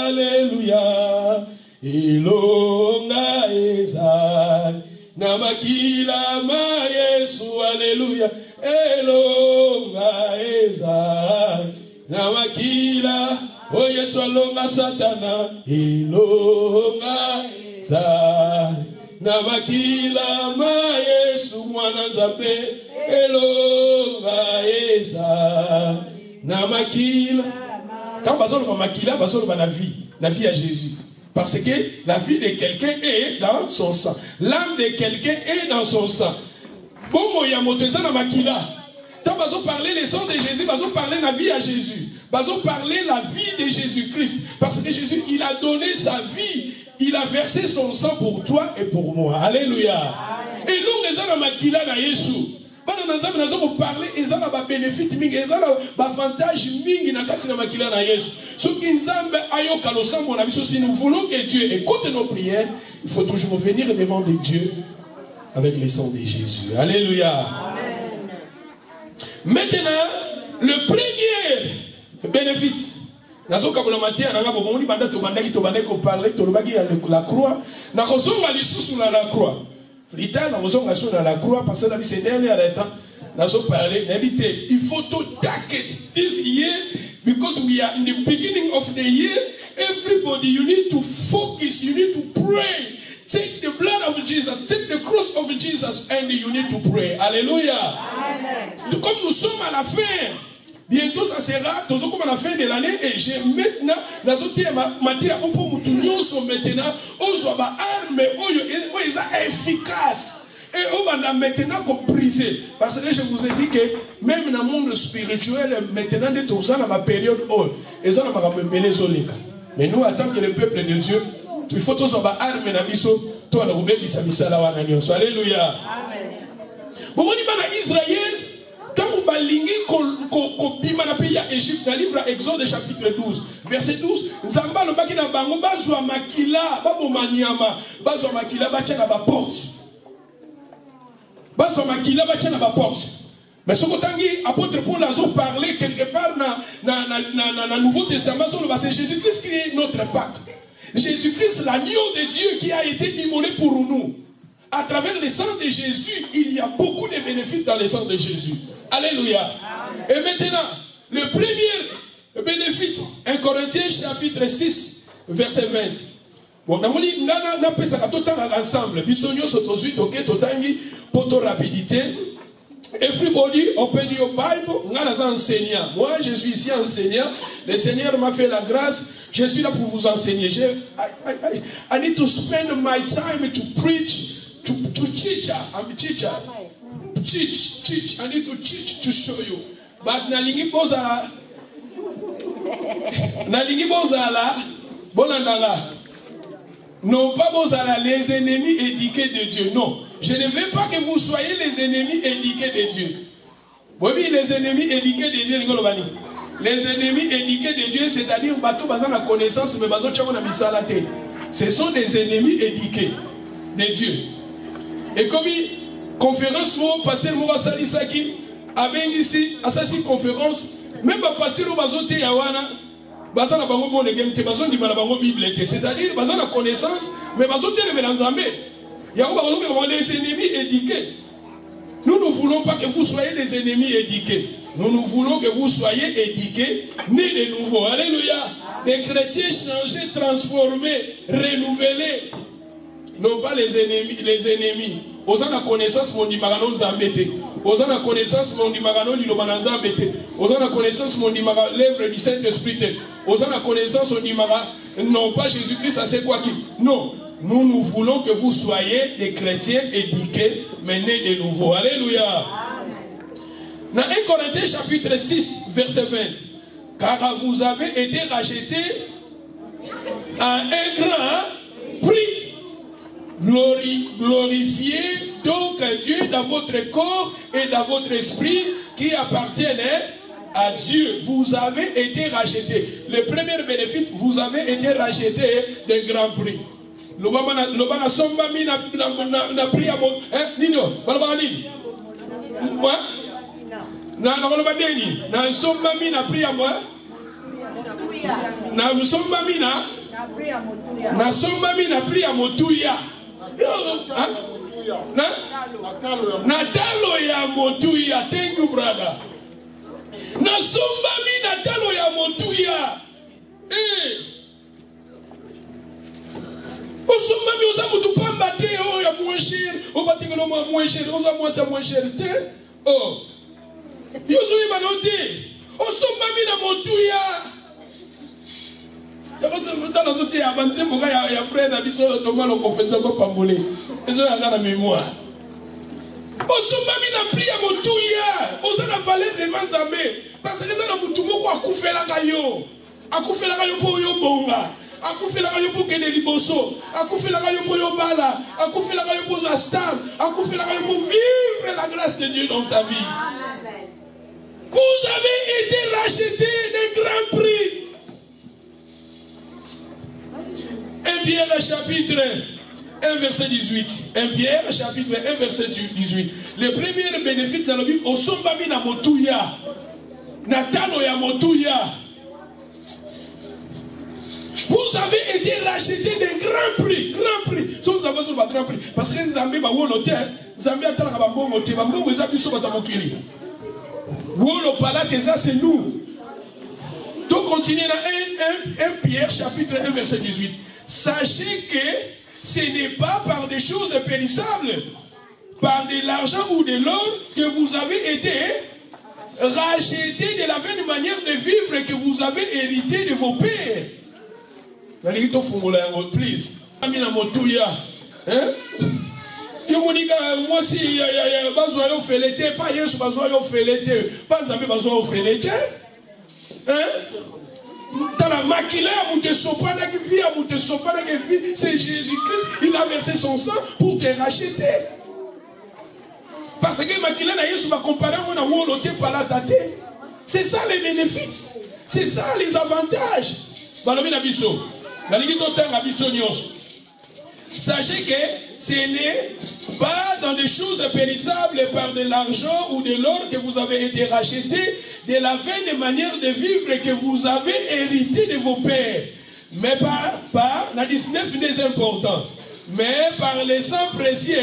alléluia. Elonga ezali. Na makila ma Yesu, alléluia. Elonga ezali. Na makila, oh Yesu alonga satana. Elonga ezali. Na makila ma Yesu mwana nzambe. Elonga ezali. Na makila. Quand bazolo ba makila, bazolo ba la vie à Jésus. Parce que la vie de quelqu'un est dans son sang. L'âme de quelqu'un est dans son sang. Bon, il y a moteza na makila. Quand bazo parler le sang de Jésus, bazo parler la vie à Jésus. Bazo parler la vie de Jésus-Christ. Parce que Jésus, il a donné sa vie. Il a versé son sang pour toi et pour moi. Alléluia. Et nous, les gens na makila na Yesu. Bana nzambe nazo ko parler ezala ba bénéfice mingi, ezala ba avantage mingi na kati na makila na Yesu. Soki nzambe ayoka losambo na biso, si nous voulons que Dieu écoute nos prières, il faut toujours venir devant de Dieu avec le sang de Jésus. Alléluia. Amen. Maintenant, le premier bénéfice. Nazo kabola matia na ngabo moni banda to bandaki ko parler to lobaki ya la croix. Na kozonga lisusu na la croix. L'État n'a pas sur la croix parce que ces derniers temps, nous avons parlé. Il faut to target this year because we are in the beginning of the year. Everybody, you need to focus, you need to pray. Take the blood of Jesus, take the cross of Jesus, and you need to pray. Alléluia. Comme nous sommes à la fin, bientôt ça sera, nous sommes à la fin de l'année et j'ai maintenant, nous avons matière au pour nous sommes maintenant, aux armes, aux efficaces. Et on va maintenant compriser. Parce que je vous ai dit que même dans le monde spirituel, maintenant, nous sommes dans ma période où ils ont mais nous, en tant que le peuple de Dieu, il faut tous avoir armes et nabiso, toi, nous avons alléluia. Bon, on y va dans Israël. Quand vous balingi kobima na pays ya Égypte, dans le livre Exode chapitre 12, verset 12, Nzamba no baki na bango bazwa makila, baboma nyama, bazwa makila batia na ba porte. Bazwa makila batia na ba porte. Mais ce qu'autangi apôtre Paul a parlé quelque part dans le Nouveau Testament, c'est Jésus-Christ qui est notre Pâque. Jésus-Christ, l'agneau de Dieu qui a été immolé pour nous. À travers le sang de Jésus, il y a beaucoup de bénéfices dans le sang de Jésus. Alléluia. Et maintenant, le premier bénéfice, 1 Corinthiens chapitre 6, verset 20. Bon, nous avons ensemble. Bisogno sotosuit, ok, totangi, poto rapidité. Everybody, open your Bible. Nous sommes enseignants. Moi, je suis ici enseignant. Le Seigneur m'a fait la grâce. Je suis là pour vous enseigner. I need to spend my time to preach. To teach, I'm a teacher. Teach. I need to teach to show you. But nalingi bozala, bonandala. Non pas bozala les ennemis éduqués de Dieu. Non, je ne veux pas que vous soyez les ennemis éduqués de Dieu. Oui, les ennemis éduqués de Dieu, les ennemis éduqués de Dieu, c'est-à-dire bateau basant la connaissance, mais bateau tchako na misalate. Ce sont des ennemis éduqués de Dieu. Et comme conférence, mon pasteur Moura Salisaki, avec ici, à sa conférence, même le pasteur Bazote Yawana, Bazana Bango Bon Negente, Bazon di Malabango Bible, c'est-à-dire Bazana connaissance, mais Bazote le Mélanzambe. Yaouba les ennemis éduqués. Nous ne voulons pas que vous soyez des ennemis éduqués. Nous voulons que vous soyez éduqués, nés de nouveau. Alléluia. Des chrétiens changés, transformés, renouvelés. Non pas les ennemis. Aux la connaissance, mon dimagano nous embêté. Aux la connaissance, mon dimagano l'ilomana embêté. Aux la connaissance, mon dimagano l'œuvre du Saint-Esprit. Aux la connaissance, on dimaga non pas Jésus-Christ, ça c'est quoi qui? Non. Nous voulons que vous soyez des chrétiens éduqués, mais nés de nouveau. Alléluia. Dans 1 Corinthiens chapitre 6, verset 20. Car vous avez été rachetés à un grand prix. Glorifiez donc Dieu dans votre corps et dans votre esprit qui appartiennent à Dieu. Vous avez été rachetés. Le premier bénéfice, vous avez été rachetés d'un grand prix. Lobana somba mi na prix à mon nino balaba nini moi na balaba nini na somba mi na prix à moi na somba mi na somba mi na prix à motuya na talo ya motuya. Thank you brother. Na somba mi na talo ya motuya. Osomami oza mutu pamba te o ya moins cher o batingelo moins cher oza moins cher te oh yozo yeba no te osomami na motuya ya kosa mutana zote ya banzembo ya frère na biso tomalo konfenza ko pambole ezo ya kana mémoire osomami na prix ya motuya oza na valeur devant Nzambe parce que ça na mutu moko akufela kayo po yo bonga akufelaka yo po kende liboso, akufelaka yo po yo bala, akufelaka yo po za stable, akufelaka yo po vivre la grâce de Dieu dans ta vie. Amen. Vous avez été rachetés d'un grand prix. 1 Pierre chapitre 1 verset 18. 1 Pierre chapitre 1 verset 18. Le premier bénéfice dans la Bible, osombami na motuya, na tano ya motuya. Vous avez été rachetés d'un grand prix. Grand prix. Si vous avez sur le grand prix. Parce que Nzambe ba wolote, Nzambe atala ba mbongo te, ba mbongo eza biso bata mokili. Wolo palate ça c'est nous. Donc continuez dans 1 Pierre chapitre 1 verset 18. Sachez que ce n'est pas par des choses périssables, par de l'argent ou de l'or que vous avez été rachetés de la vaine manière de vivre que vous avez hérité de vos pères. Please. Amina motuya. Yo monika moi si bazwa yo felete pas Yesu bazwa yo felete pas Nzambe bazwa yo felete. Tala makila mute sopana ki vie mute sopana ki vie c'est Jésus-Christ, il a versé son sang pour te racheter. Parce que makila na Yesu va comparer na wolote palatate. C'est ça les bénéfices. C'est ça les avantages. Balobi na biso. Sachez que ce n'est pas dans des choses périssables par de l'argent ou de l'or que vous avez été rachetés, de la vaine manière de vivre que vous avez hérité de vos pères, mais par la 19 n'est important, mais par les sangs précieux,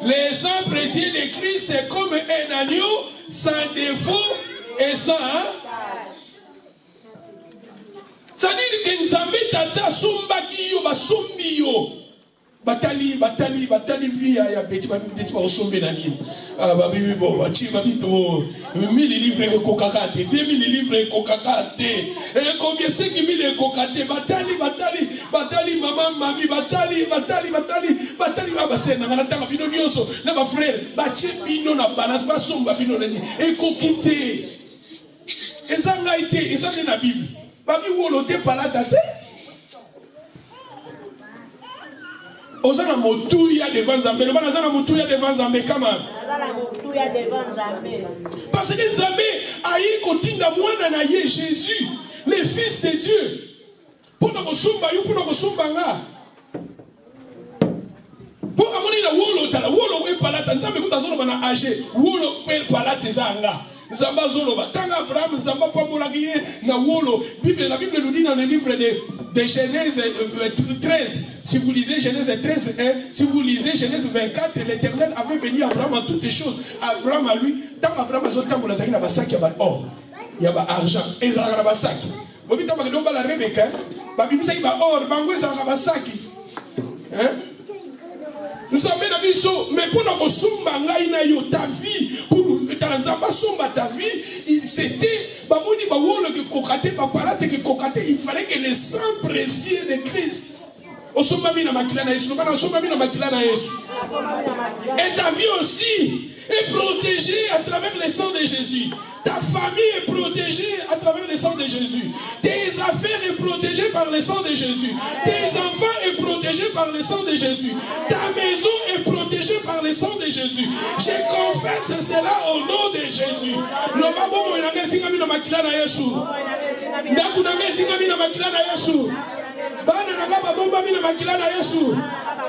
de Christ comme un agneau sans défaut et sans c'est-à-dire que Nzambe tata sombaki yo basombi yo batali via ya beti ba osombe na nini babibi bo bachi babito 1000 livres kokakate 2000 livres kokakate et combien 5000 kokate batali maman mami batali abasena na tanga bino nyonso na ba frère bachi bino na balance basomba bino na nini et kokite ezanga ite ezanga na Bible. Babi wolote palatate. Ozana motuya devant Nzambe. Le bana zana motuya devant Nzambe kama. Parce que Nzambe ayi kotinda mwana na ye Jésus, le fils de Dieu. Pour nous kosumba yo, pour nous kosumba nga. Pour amoni na wolo tala wolo we palata Nzambe kutazono bana âgé. Wolo pe palate zanga. Nzamba zoloba tanga Abraham Nzamba pambolaki ye na wolo. La Bible nous dit dans le livre de Genèse 13. Si vous lisez Genèse 13, si vous lisez Genèse 24, l'Éternel avait béni Abraham en toutes choses. Abraham à lui, tant Abraham a zotambo la zaki na basaki ya ba or, ya ba argent, et ça na basaki. Bobi tamba ke domba la Rebeka, ba bimisa ba or, bango ça na basaki. Nous sommes dans biso, mais pour nous somba ngai na yo ta vie, pour Nzamba somba ta vie, c'était bamoni ba wolo ke kokate ba palate ke kokate, il fallait que le sang précieux de Christ. Et ta vie aussi est protégée à travers le sang de Jésus. Ta famille est protégée à travers le sang de Jésus. Tes affaires sont protégées par le sang de Jésus. Tes enfants sont protégés par le sang de Jésus. Ta maison est protégée par le sang de Jésus. Je confesse cela au nom de Jésus. Bana nanga babomba mina makila na Yesu.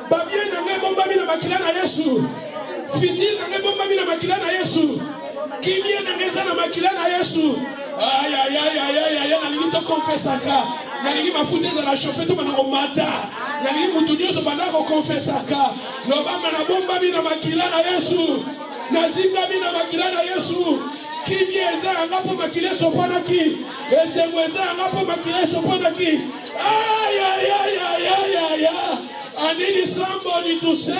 Babie nanga bomba mina makila na Yesu. Fitil nanga bomba mina makila na Yesu. Kimie nanga za na makila na Yesu. Aïe aïe aïe aïe aïe aïe na lingi to confessa ka. Na lingi mafuta za la chauffer to bana komata. Na lingi mutu nyoso bana ko confessa ka. No bamba na bomba mina makila na Yesu. Na zinga mina makila na Yesu. Kimyeza ngapo makile sopana ki. Esemweza ngapo makile sopana ki. Aïe aïe aïe aïe aïe aïe. I need somebody to say.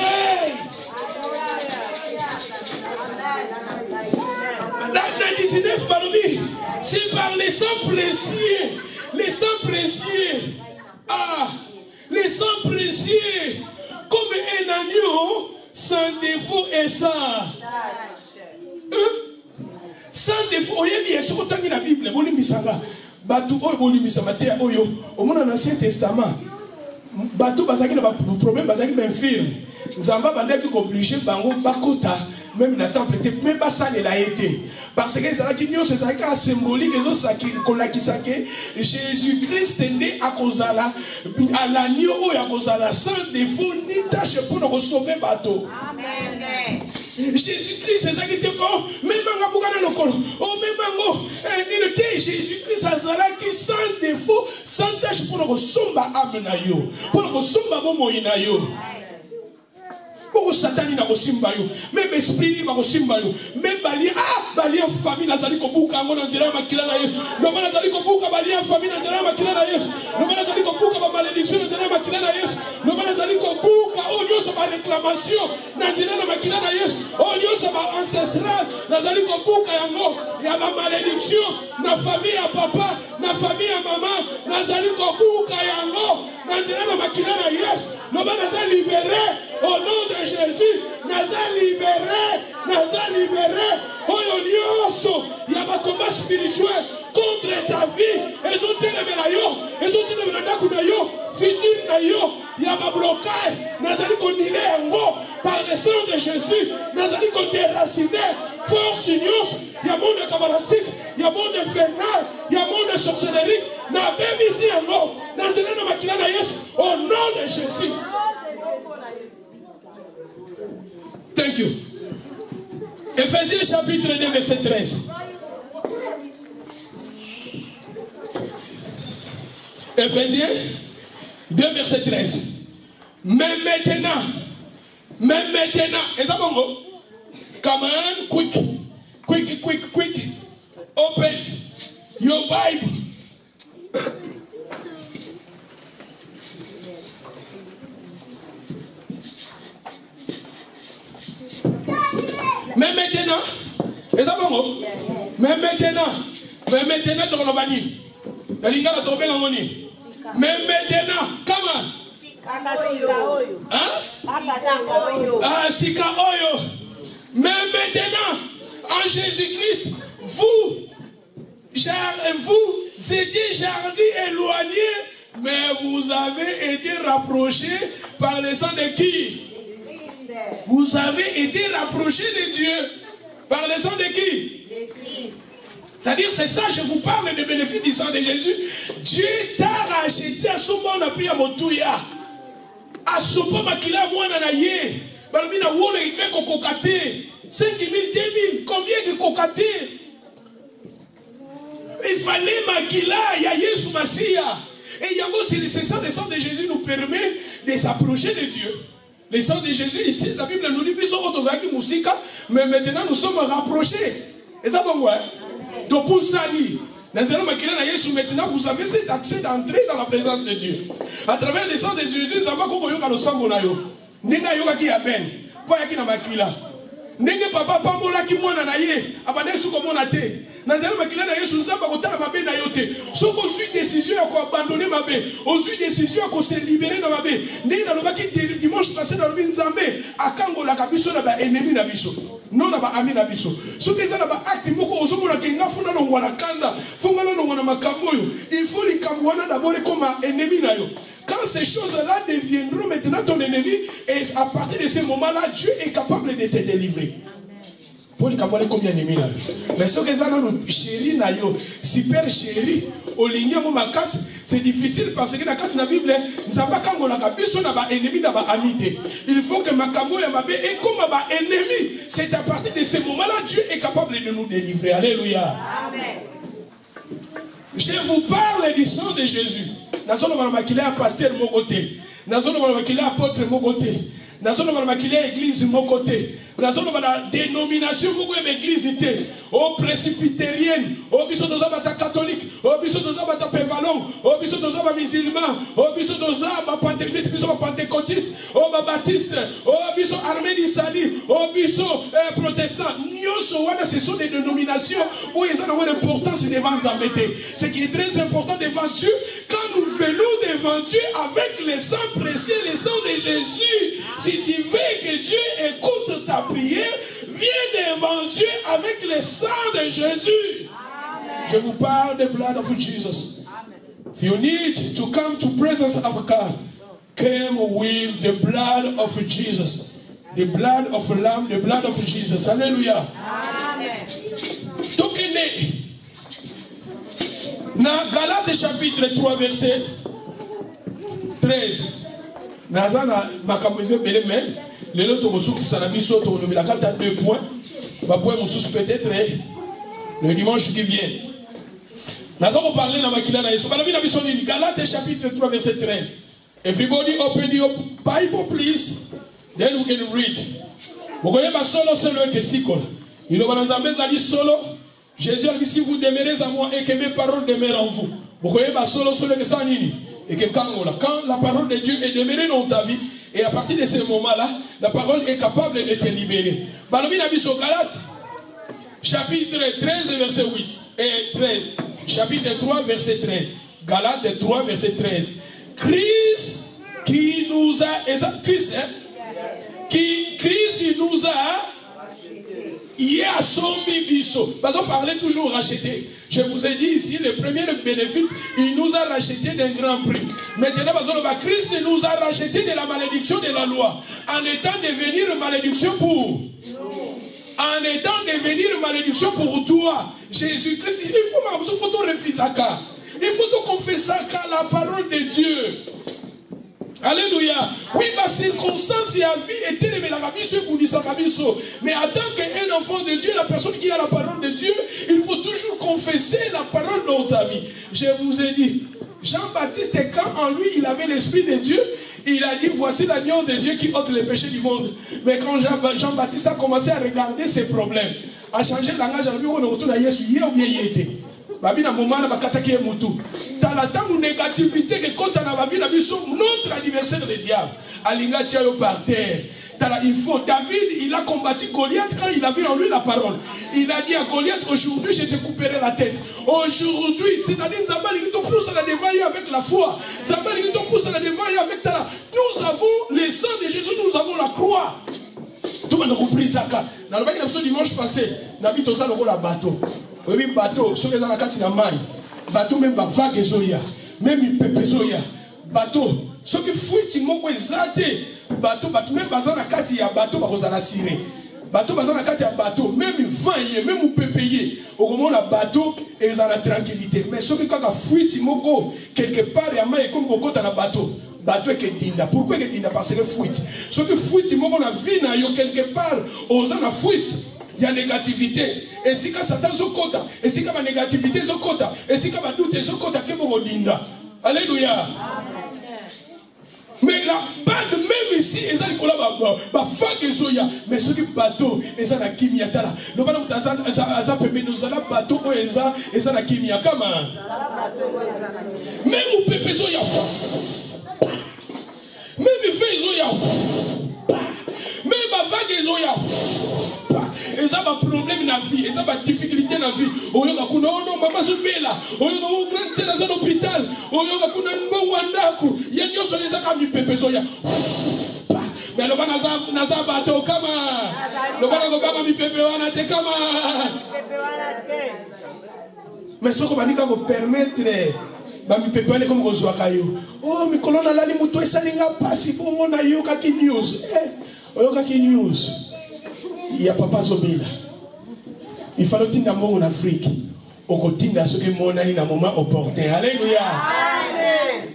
Dans 19 parmi, c'est par les sangs précieux. Les sangs précieux. Ah, les sangs précieux. Comme un agneau sans défaut et ça. Sans défaut, oyebi yesu kotangi na Bible, bolimisanga. Batu oyo bolimisanga te oyo. Au moins dans l'Ancien Testament, batu bazaki na problème bazaki ben infirme. Nzamba bandaki obligé bango bakota même na temple te même pas ça ne l'a été. Parce que ça qui nous c'est ça symbolique et ça qui kolakisake Jésus-Christ est né à kozala à l'agneau ou à kozala sans défaut ni tâche pour nous sauver bateau. Amen. Jésus-Christ, c'est ça qui te comme, même en Aboukana le col, oh, même en il était Jésus-Christ, ça sera qui sans défaut, sans tâche pour nous somba amenayo, pour nous somba bomoinayo. Pour Satan na kosimba yo, même esprit na kosimba yo, même balia famille nazali kobuka ngo nzira makila na Yesu. No bana nazali kobuka balia famille nzira makila na Yesu. No bana nazali kobuka ba malédiction nzira makila na Yesu. No bana nazali kobuka o nyoso ba réclamation nzira na makila na Yesu. O nyoso ba ancestral nazali kobuka yango ya ba malédiction na famille ya papa, na famille ya maman nazali kobuka yango nzira na makila na Yesu. No bana nazali libéré au nom de Jésus, naza libéré, oyolioso, il y a un combat spirituel contre ta vie, et ont été futur na yo, il y a un blocage, nazali konile yango, par le sang de Jésus, nazali déraciner, force union, il y a monde cabalistique, il y a monde infernal, il y a monde sorcellerie, na même ici yango, nazali na makila na Yesu, au nom de Jésus. Thank you. Ephésiens chapitre 2 verset 13. Ephésiens 2 verset 13. Mais maintenant, et ça bon, come on, quick, open your Bible. Mais maintenant, et ça bon, mais maintenant, tu vas bani. La ligne va tomber en moni. Mais maintenant, comment? Ah, sika oyo. Mais maintenant, en Jésus-Christ, vous étiez jardins éloignés, mais vous avez été rapprochés par le sang de qui? Vous avez été rapprochés de Dieu par le sang de qui? De Christ. C'est-à-dire, c'est ça, je vous parle des bénéfices du sang de Jésus. Dieu t'a racheté à son bon appui à Motouya. À son bon makila mouana na ye. Balbina wole ike kokokate. 5 000, 2 000, combien de kokate? Il fallait makila, ya Yesu Masia. Et yango, c'est ça, le sang de Jésus nous permet de s'approcher de Dieu. Le sang de Jésus, ici, la Bible nous dit, mais maintenant nous sommes rapprochés. Et ça, bon, ouais. Donc, pour ça, maintenant, vous avez cet accès d'entrer dans la présence de Dieu. À travers le sang de Jésus, nous avons le sang de Dieu. Nenga yoga ki aben, po yaki na makila. Nenge papa pambola ki mwana na ye, abade su ko mona te. nazala makila na Yesu nzamba kotala mabe na yote. Soko ozwi décision ya ko abandonner mabe, ozwi décision ya ko se libérer na mabe. Ndenge na lobaki dimanche passé na lobi nzambe akangola kabiso na ba ennemi na biso. Non na ba ami na biso. Soki ezala ba acte moko ozomona kenga funa longwa na kanda, funga longwa na makambo yo. Il faut likambo wana d'abord comme ennemi na yo. Quand ces choses-là deviendront maintenant ton ennemi, et à partir de ce moment-là, Dieu est capable de te délivrer. Pour les camarades, combien d'ennemis là? Mais ce que ça nous chéri na yo, super chéri, au ligne mon makas, c'est difficile parce que dans la Bible, nous n'avons pas comme la biso na ba ennemi na ba amité. Il faut que ma camo ya mabe est comme ba ennemi. C'est à partir de ce moment-là, Dieu est capable de nous délivrer. Alléluia. Amen. Je vous parle du sang de Jésus. Nazono qu'il est un pasteur de mon côté. Nazono qu'il est un apôtre de mon côté. Nazono qu'il est église de mon côté. Nazono la dénomination de l'église était au presbytérienne, au biso d'ozabata catholique, au biso d'ozabata pévalon, au biso d'ozabata musulman, au biso d'ozabata pentecôtiste, biso pentecôtiste, au baptiste, au biso armé d'Isali, au biso protestant. Ce sont des dénominations où ils ont une importance devant Zambété. Ce qui est très important devant Dieu, quand nous venons devant Dieu avec le sang précieux, le sang de Jésus, si tu veux que Dieu écoute ta prière, viens devant Dieu avec le sang de Jésus. Amen. Je vous parle de blood of Jesus. Amen. If you need to come to presence of God, come with the blood of Jesus. The blood of Lamb, the blood of Jesus. Alléluia. Amen. Tokene. Na Galates chapitre 3 verset 13. Nazana makamweze bele men. Lelo to mosuku sanabiso to nomila kata 2 points. Ba point mosusu peut-être le dimanche qui vient. Nazako parler na makila na Yesu. Balabi na biso ni Galates chapitre 3 verset 13. Everybody open your Bible please. Then we can read. Vous voyez ma solo que sikol. Il a dit solo. Jésus a dit si vous demeurez à moi et que mes paroles demeurent en vous. Vous voyez ma solo que ça nini. Et que quand la parole de Dieu est demeurée dans ta vie, et à partir de ce moment-là, la parole est capable de te libérer. Balobi na biso Galates, chapitre 13 verset 8 et 13. Chapitre 3 verset 13. Galates 3 verset 13. Christ qui nous a Christ nous a parce qu'on parlait toujours racheté. Je vous ai dit ici, le premier bénéfice, il nous a racheté d'un grand prix. Maintenant, Christ nous a racheté de la malédiction de la loi, en étant devenir malédiction pour en étant devenir malédiction pour toi. Jésus-Christ, il faut refuser ça. Il faut confesser la parole de Dieu. Alléluia. Oui, ma circonstance et la vie était de la mais en tant qu'un enfant de Dieu, la personne qui a la parole de Dieu, il faut toujours confesser la parole dans ta vie. Je vous ai dit, Jean-Baptiste, quand en lui il avait l'esprit de Dieu, il a dit voici l'agneau de Dieu qui ôte les péchés du monde. Mais quand Jean-Baptiste a commencé à regarder ses problèmes, à changer de langage, il a dit on retourne à Jésus, il a bien y été. Babina momana bakataki mutu. Talata mu négativité que quand on a vu la vie notre adversaire le diable. Alinga tiayo par terre. Il faut David, il a combattu Goliath quand il avait en lui la parole. Il a dit à Goliath aujourd'hui je te couperai la tête. Aujourd'hui, c'est-à-dire Zambali qui te pousse à la dévailler avec la foi. Zambali qui te pousse à la dévailler avec ta. Nous avons le sang de Jésus, nous avons la croix. Tout le monde a compris ça. Dans le dimanche passé, David a dit la bateau. Oui, bateau, ceux qui sont dans la carte de la maille, bateau même va vague zoya, même pepe zoya, bateau, ceux qui fuient, ils m'ont exalté, bateau, même dans la carte, il y a bateau, va la cirer, bateau, dans la carte, il y a bateau, même vent, même pepe, au moment la bateau, et ils ont la tranquillité. Mais ceux qui quand fuient, ils m'ont quelque part, il y a maille comme beaucoup dans la bateau. Bateau est dinda. Pourquoi est dinda? Parce que fuite. Ceux qui fuient, ils m'ont la vie, quelque part, aux gens la fuite. Il y a négativité. Et si Satan zokota, et si la négativité zokota, et si la doute zokota, que vous dinda. Alléluia. Mais la bande même ici, ils ont la vague zoya, mais ceux qui bateau, ils ont la kimia. Nous allons nous allons bateau, ils ont la kimia. Même au pépé zoya, même il fait zoya, même la vague zoya. Et ça va problème dans la vie. Et ça va difficulté dans la vie. Oh non, maman Zubela. Oh grande sœur dans l'hôpital. Oh bon wandaku. Il y a des choses qui sont comme pepe soya. Mais le bana naza bato kama. Le bana gobanga mi pepe wana te kama. Mais ce qu'on va dire qu'on va permettre. Bami pepe wana comme kozwa kayo. Oh mi kolona lali muto esalinga pasi bongo na yo kaki news. Oyo kaki news. Il y a papa Zobela. Il faut tinda mbongo en Afrique. Okotinda ce que mon ani na moment opportun. Alléluia. Amen.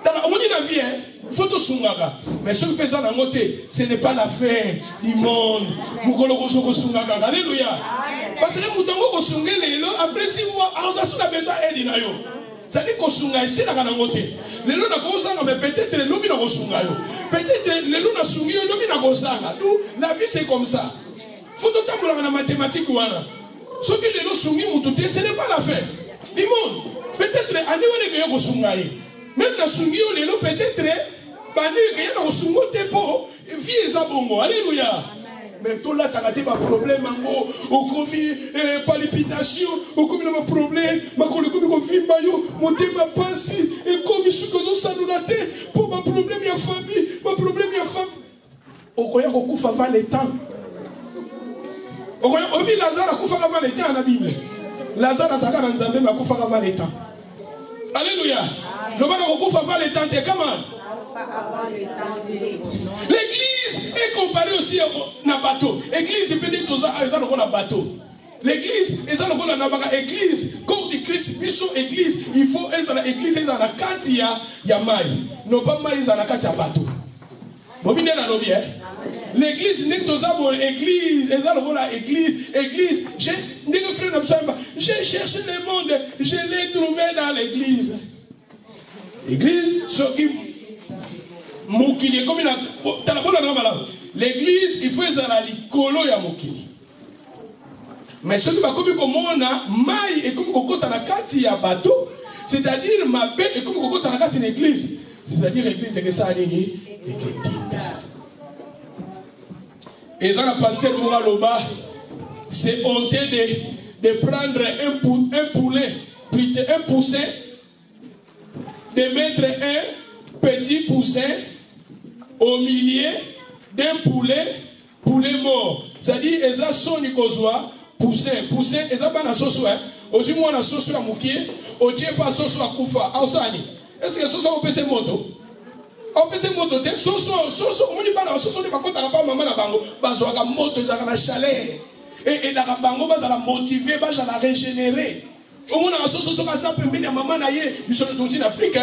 Dans la vie, il faut tout sungaka. Mais ce qui peut ça dans côté, ce n'est pas l'affaire du monde. Mukolo kosoko sungaka. Alléluia. Parce que mutango kosunge lelo après 6 mois, on a besoin d'aide na yo. Ça dit kosunga ici na kana côté. Lelo na kozanga mais peut-être le lobi na kosunga yo. Peut-être lelo na sungi yo lobi na kozanga. Donc la vie c'est comme ça. Faut tout tambola na mathématiques wana. Ce qui lelo sungi mututé, ce n'est pas l'affaire du monde. Peut-être ani wana ke yo kosunga yi. Même na sungi yo lelo peut-être bani ke yo kosungo te po vie eza bongo. Alléluia. Mais tout là t'as raté ma problème mango au commis palpitation au commis ma problème ma collègue comme confirme yo monter ma passe et comme ce que nous salonate pour ma problème ya famille ma problème ya femme au koya ko kufa va le temps au koya obi Lazare kufa va le temps na Bible Lazare azaka na Nzambe ma kufa va le temps. Alléluia. Le bana ko kufa va le temps te comment. L'église est comparée aussi à un bateau. L'église est bénie dans un bateau. L'église est dans l'église. Corps de Christ, mission église. Il faut être dans l'église, est dans la carte, il y a maille. Non pas maille, dans la carte, il y a bateau. L'église n'est pas dans l'église, est dans l'église. J'ai cherché le monde, je l'ai trouvé dans l'église. L'église, ce qui Mokili, comme il a. L'église, il faut être à l'icolo ya Mokili. Mais ce qui va comme on a, maille et comme on a la carte, il y a bateau, c'est-à-dire ma belle et comme on a la carte, une église. C'est-à-dire l'église, c'est que ça a dit, et que dinda. Et ça, le pasteur Mouraloba, c'est honteux de prendre un poulet, plutôt un poussin, de mettre un petit poussin au milieu d'un poulet mort. C'est-à-dire, ils ont son nicosoa, poussin, ils ont pas la sauce, aussi moi la sauce à moukier, au Dieu pas sauce à koufa, est-ce que sauce on peut se moto? On peut se moto, sauce, on dit pas la sauce, on dit pas quand t'as pas maman la bango, bazoa la moto, ils ont la chaleur, et la bango, ils ont la motiver, ils ont la régénérer. Au moins la sauce, on a ça, mais la maman n'a yé, ils sont tous en Afrique.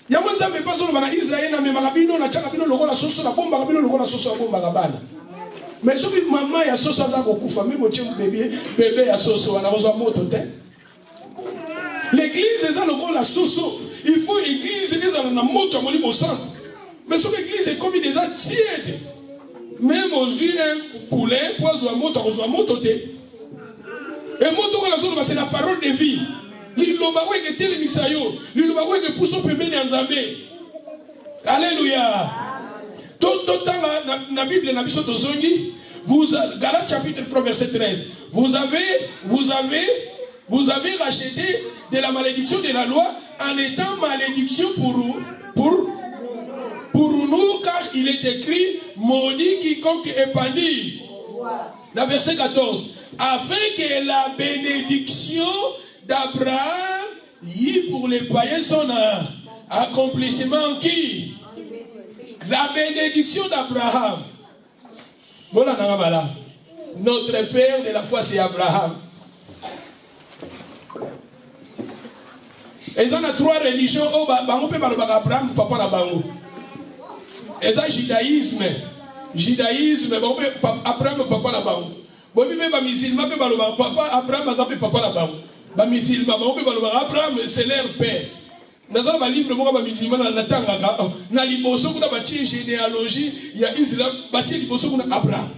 Il y a des gens qui sont en Israël, mais Marabino n'a pas la sauce, la bombe, la sauce, la bombe, mais ce que maman a sauce à beaucoup, famille, mon bébé a sauce, on a besoin de moto. L'église est dans la sauce. Il faut l'église est dans la moto à mon centre. Mais ce que l'église est comme déjà tiède. Même aux yeux, un poulet, pour avoir moto, on a moto. Et moto, c'est la parole de vie. Alléluia. Tout dans la Bible, Galates chapitre 3 verset 13. Vous avez racheté de la malédiction de la loi en étant malédiction pour nous, car il est écrit maudit quiconque est banni. Dans verset 14. Afin que la bénédiction d'Abraham y pour les païens son accomplissement en qui? La bénédiction d'Abraham. Voilà, notre père de la foi c'est Abraham. Et ça a 3 religions. Oh, on peut parler d'Abraham, papa na bango. Et ça judaïsme, Abraham papa na bango. Bon, mais les musulmans peuvent parler papa Abraham, papa na bango. Les musulmans, on peut parler Abraham, c'est leur père. Dans un livre, les musulmans na liboso kuna bâti généalogie, il y a Israël, bâti liboso kuna Abraham.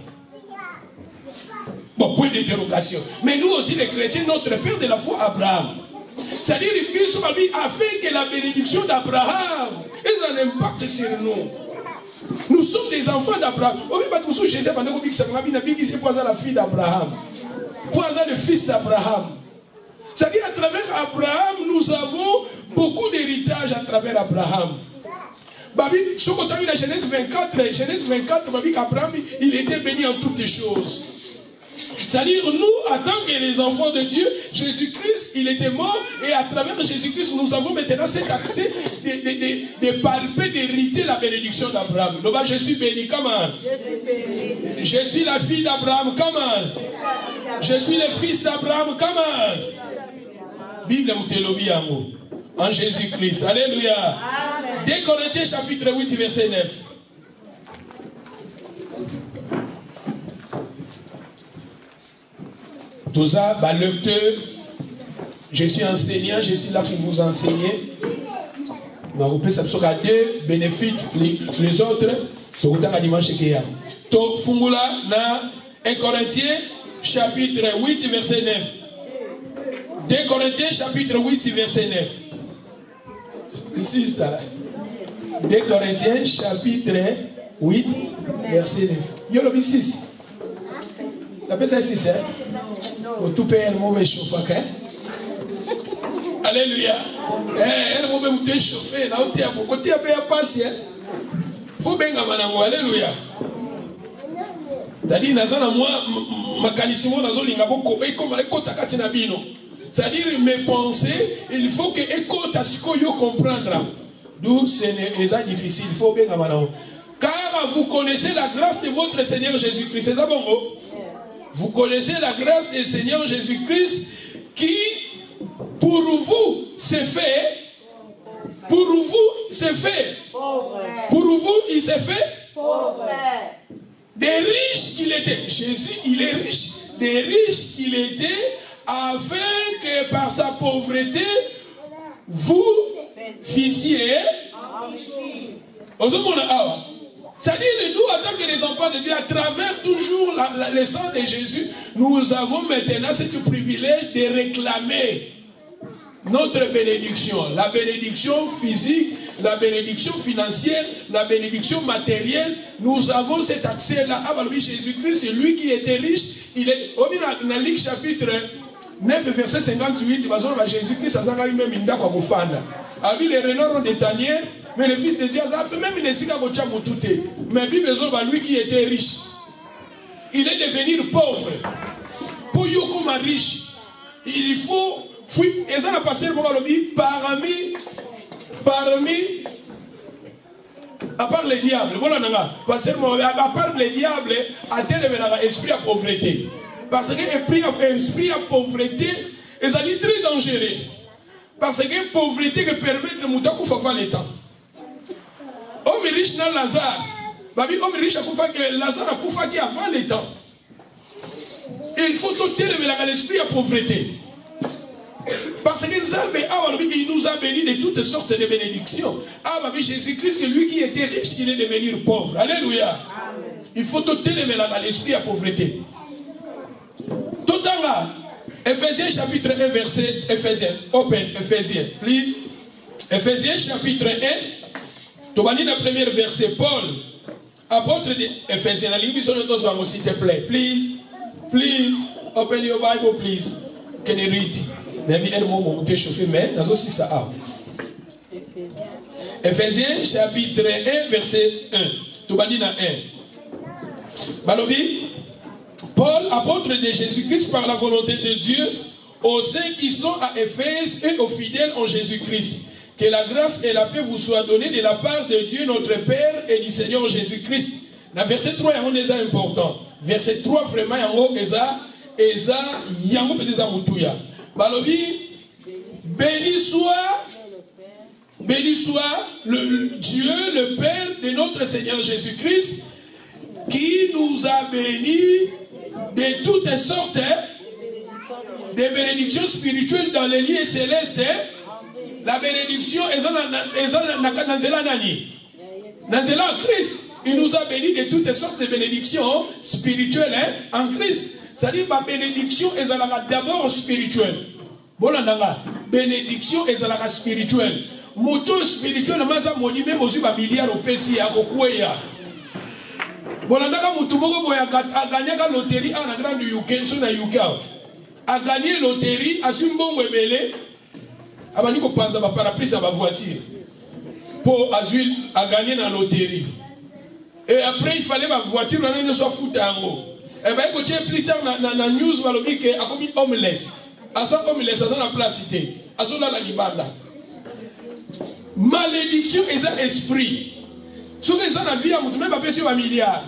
Bon, point d'interrogation. Mais nous aussi, les chrétiens, notre père de la foi, Abraham. C'est-à-dire, afin que la bénédiction d'Abraham ait un impact sur nous. Nous sommes des enfants d'Abraham. Jésus est la fille d'Abraham. Le fils d'Abraham. C'est-à-dire à travers Abraham, nous avons beaucoup d'héritage à travers Abraham. Si on a la Genèse 24, Abraham, il était béni en toutes les choses. C'est-à-dire, nous, en tant que les enfants de Dieu, Jésus-Christ, il était mort, et à travers Jésus-Christ, nous avons maintenant cet accès de palper, d'hériter la bénédiction d'Abraham. Donc, je suis béni, comment? Je suis la fille d'Abraham, comment? Je suis le fils d'Abraham, comment? Bible en Jésus-Christ. Alléluia. 2 Corinthiens chapitre 8, verset 9. Toza, lecteur, je suis enseignant, je suis là pour vous enseigner. Je ça deux bénéfices, les autres, c'est le dimanche qui est. To fungula na 1 Corinthiens chapitre 8, verset 9. 2 Corinthiens chapitre 8, verset 9. Sister. 2 Corinthiens chapitre 8, verset 9. Yolobi 6. La personne 6, hein? Tout paye le mauvais chauffeur. Alléluia. Elle m'a même chauffé. Là où tu es à mon côté, il y a pas si. Faut bien que alléluia. C'est-à-dire, c'est-à-dire, mes pensées, il faut que écoute à ce que vous comprendre. D'où c'est difficile. Il faut bien que car vous connaissez la grâce de votre Seigneur Jésus-Christ. C'est ça, bon? Vous connaissez la grâce du Seigneur Jésus-Christ qui, pour vous, s'est fait. Pour vous, s'est fait. Pour vous, il s'est fait. Des riches qu'il était. Jésus, il est riche. Des riches qu'il était, afin que par sa pauvreté, vous fissiez. C'est-à-dire, nous, en tant que les enfants de Dieu, à travers toujours le sang de Jésus, nous avons maintenant ce privilège de réclamer notre bénédiction. La bénédiction physique, la bénédiction financière, la bénédiction matérielle. Nous avons cet accès-là. Ah, oui, Jésus-Christ, c'est lui qui était riche. Il est. Dans Luc chapitre 9, verset 58, Jésus-Christ, ça a même une dame à Moufanda. Avec les renards des tanières. Mais le fils de Dieu, même il est mais lui qui était riche, il est devenu pauvre. Pour you comme riche, il faut fuir. Et ça n'a passé parmi, à part les diables. Voilà, à part les diables, à tel esprit à pauvreté. Parce que esprit à pauvreté, ça dit très dangereux. Parce que pauvreté qui permet de monter à le temps. Homme riche dans Lazare. Homme riche que Lazare a coufati avant le temps. Et il faut ôter l'esprit à pauvreté. Parce que il nous a bénis de toutes sortes de bénédictions. Jésus-Christ, c'est lui qui était riche, il est devenu pauvre. Alléluia. Amen. Il faut ôter l'esprit à pauvreté. Tout en là, Ephésiens chapitre 1, verset Ephésiens. Open, Ephésiens, please. Ephésiens chapitre 1. Tobani le premier verset, Paul, apôtre d'Éphésiens, s'il te plaît, please, open your Bible, please. Can you read? Éphésiens chapitre 1, verset 1. Tobani na 1. Balobi, Paul, apôtre de Jésus-Christ par la volonté de Dieu, aux saints qui sont à Éphèse et aux fidèles en Jésus-Christ. Que la grâce et la paix vous soient données de la part de Dieu notre Père et du Seigneur Jésus-Christ. Dans verset 3, il y a un important. Verset 3, vraiment, il y a un peu. Balobi, béni soit le Dieu, le Père de notre Seigneur Jésus-Christ, qui nous a bénis de toutes sortes de bénédictions spirituelles dans les lieux célestes. La bénédiction est dans Christ. Il nous a bénis de toutes sortes de bénédictions spirituelles en Christ. C'est-à-dire que la bénédiction est d'abord spirituelle. Bénédiction est spirituelle. Moto spirituel, même aux milliards au PC, à Kokwea, Bolandaka mutumoko boya a gagné la loterie à la grande UK, sur la UK. A gagné la loterie, a su mbongo ebele. Abani ko panza ba parapluie à ma voiture. Pour Azul a gagné la loterie. Et après il fallait ma voiture la ne soit foutu en haut. Et bien écoutez plus tard na news balobi que a commis homeless. A ça homeless, ça na place cité. A ça la libanda. Malédiction et un esprit. Ce que ça la vie a montré même pas sur un milliard.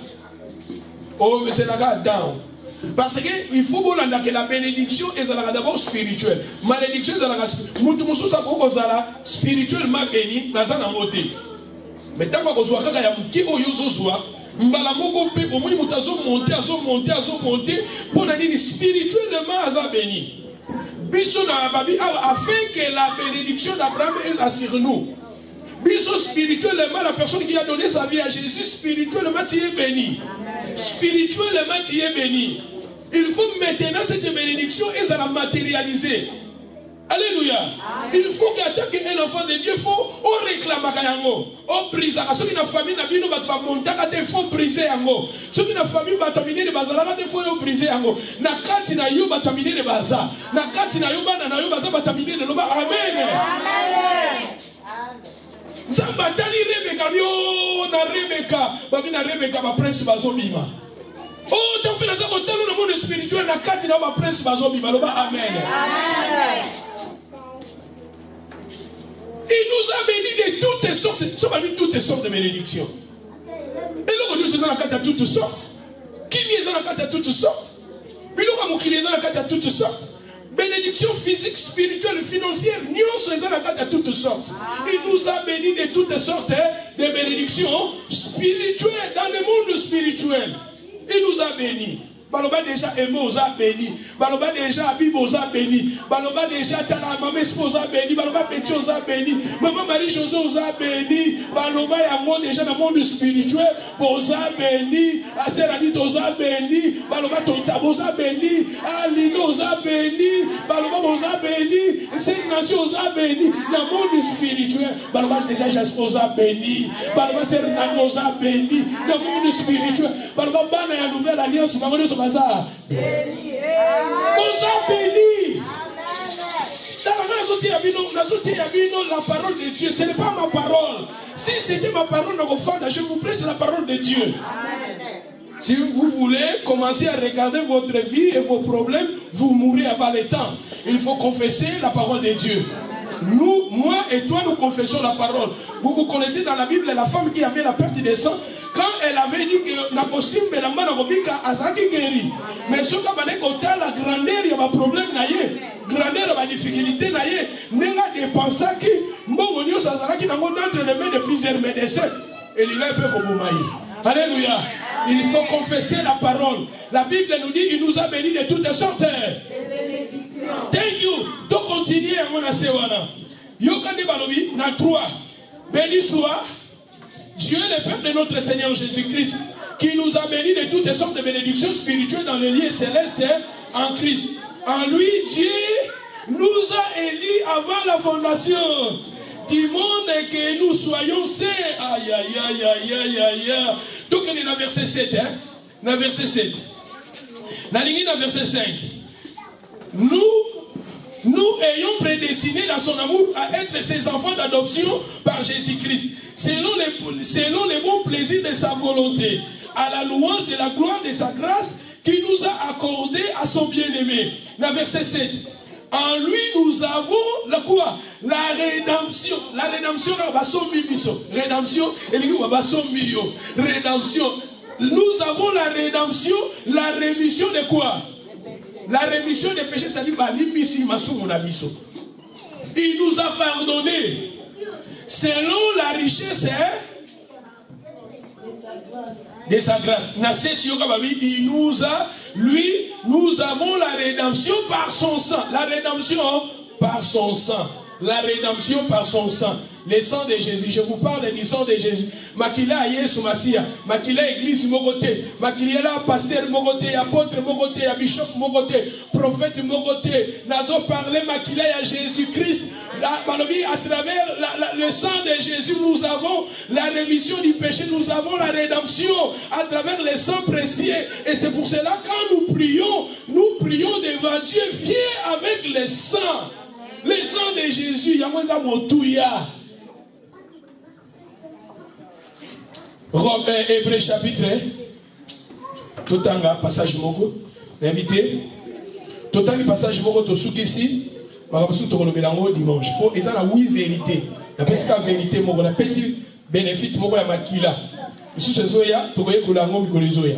Oh mais c'est la gars down. Parce que il faut bolanda que la bénédiction est d'abord spirituelle. Malédiction est spirituellement béni dans un amoté. Mais tant que soit kaka ya muki oyo soit mbala moko pe omoni mutazo monter pour nani spirituellement aza béni. Biso na babi afin que la bénédiction d'Abraham est sur nous. Biso spirituellement la personne qui a donné sa vie à Jésus spirituellement tu es béni. Spirituellement tu es béni. Il faut maintenant cette bénédiction et ça la matérialiser. Alléluia. Il faut qu'attaquer un enfant de Dieu, il faut réclamer yango, on brise. Ceux qui n'ont famille n'a bino bat monter, il faut briser yango. Ceux qui n'ont famille bat terminer les bazar, il faut briser yango. Na kati na yo bat terminer les bazar. Na kati na yo bana na yo bazar bat terminer les loba. Amen. Amen. Zambatali Rebecca, yo na Rebecca, babi na Rebecca ba prince bazobima. Oh, tant que nous avons dans le monde spirituel, na kati na ba prince bazobima loba. Amen. Amen. Il nous a bénis de toutes sortes, toutes sortes de bénédictions. Et là, nous sommes en carte à toutes sortes. Qui est en carte à toutes sortes? Mais nous qui est en carte à toutes sortes. Bénédictions physiques, spirituelles, financières, nous sommes en carte à toutes sortes. Il nous a bénis de toutes sortes de bénédictions spirituelles, dans le monde spirituel. Il nous a bénis. Baloba déjà aimé aux a béni. Baloba déjà Abib aux a béni. Baloba déjà Tala Maman aux a béni. Baloba Petit aux a béni. Maman Marie José aux a béni. Baloba Yango déjà dans le monde spirituel aux a béni. Aseranit aux a béni. Baloba Tontabo aux a béni. Alino aux a béni. Baloba aux a béni. Cette nation aux a béni. Dans le monde spirituel. Baloba déjà Jasper aux a béni. Baloba Serenani aux a béni. Dans le monde spirituel. Baloba Bana ya nouvelle alliance. Bazar. Béni. On a béni. La parole de Dieu, ce n'est pas ma parole. Si c'était ma parole, je vous prêche la parole de Dieu. Amen. Si vous voulez commencer à regarder votre vie et vos problèmes, vous mourrez avant le temps. Il faut confesser la parole de Dieu. Nous, moi et toi, nous confessons la parole. Vous connaissez dans la Bible la femme qui avait la perte de sang. Quand elle avait dit que la possible la guéri. Mais ce qu'on a la grandeur, il y a un problème, grandeur, il y a une difficulté, il y a dépensé qui, entre les mains de plusieurs médecins. Et il a un peu comme Alléluia. Il faut confesser la parole. La Bible nous dit, il nous a bénis de toutes sortes. Thank you. Donc continuez à mon asewana. Yokande balobi na 3. Béni soit Dieu le Père de notre Seigneur Jésus-Christ, qui nous a bénis de toutes sortes de bénédictions spirituelles dans les lieux célestes en Christ. En lui, Dieu nous a élus avant la fondation du monde et que nous soyons saints. Aïe, aïe, aïe, aïe, aïe, aïe. Donc, on est dans verset 7. Dans verset 7. Dans le verset 5. Nous ayons prédestiné dans son amour à être ses enfants d'adoption par Jésus-Christ, selon les bons plaisirs de sa volonté, à la louange de la gloire de sa grâce qui nous a accordé à son bien-aimé. Dans verset 7. En lui, nous avons la quoi? La rédemption. La rédemption, rédemption, rédemption. Nous avons la rédemption, la rémission de quoi? La rémission des péchés, c'est-à-dire il nous a pardonné selon la richesse de sa grâce. Il nous a, nous avons la rédemption par son sang. La rédemption par son sang. la rédemption par son sang. Le sang de Jésus. Je vous parle du sang de Jésus. Makila Yesu Masia, Makila Église Mogoté, Makila Pasteur Mogoté, Apôtre Mogoté, Bishop Mogoté, Prophète Mogoté. Nazo parlé Makila à Jésus-Christ. À travers le sang de Jésus, nous avons la rémission du péché, nous avons la rédemption à travers le sang précieux. Et c'est pour cela quand nous prions devant Dieu, fiers avec le sang de Jésus. Yamoza Motouya. Hébreu chapitre Totanga passage moko invité Totanga passage moko to sukisi makabusu to kolobelango dimanche po eza na oui vérité na pesika vérité moko na pesi bénéfice moko ya makila sous zoya to koye kolango mikolo zoya.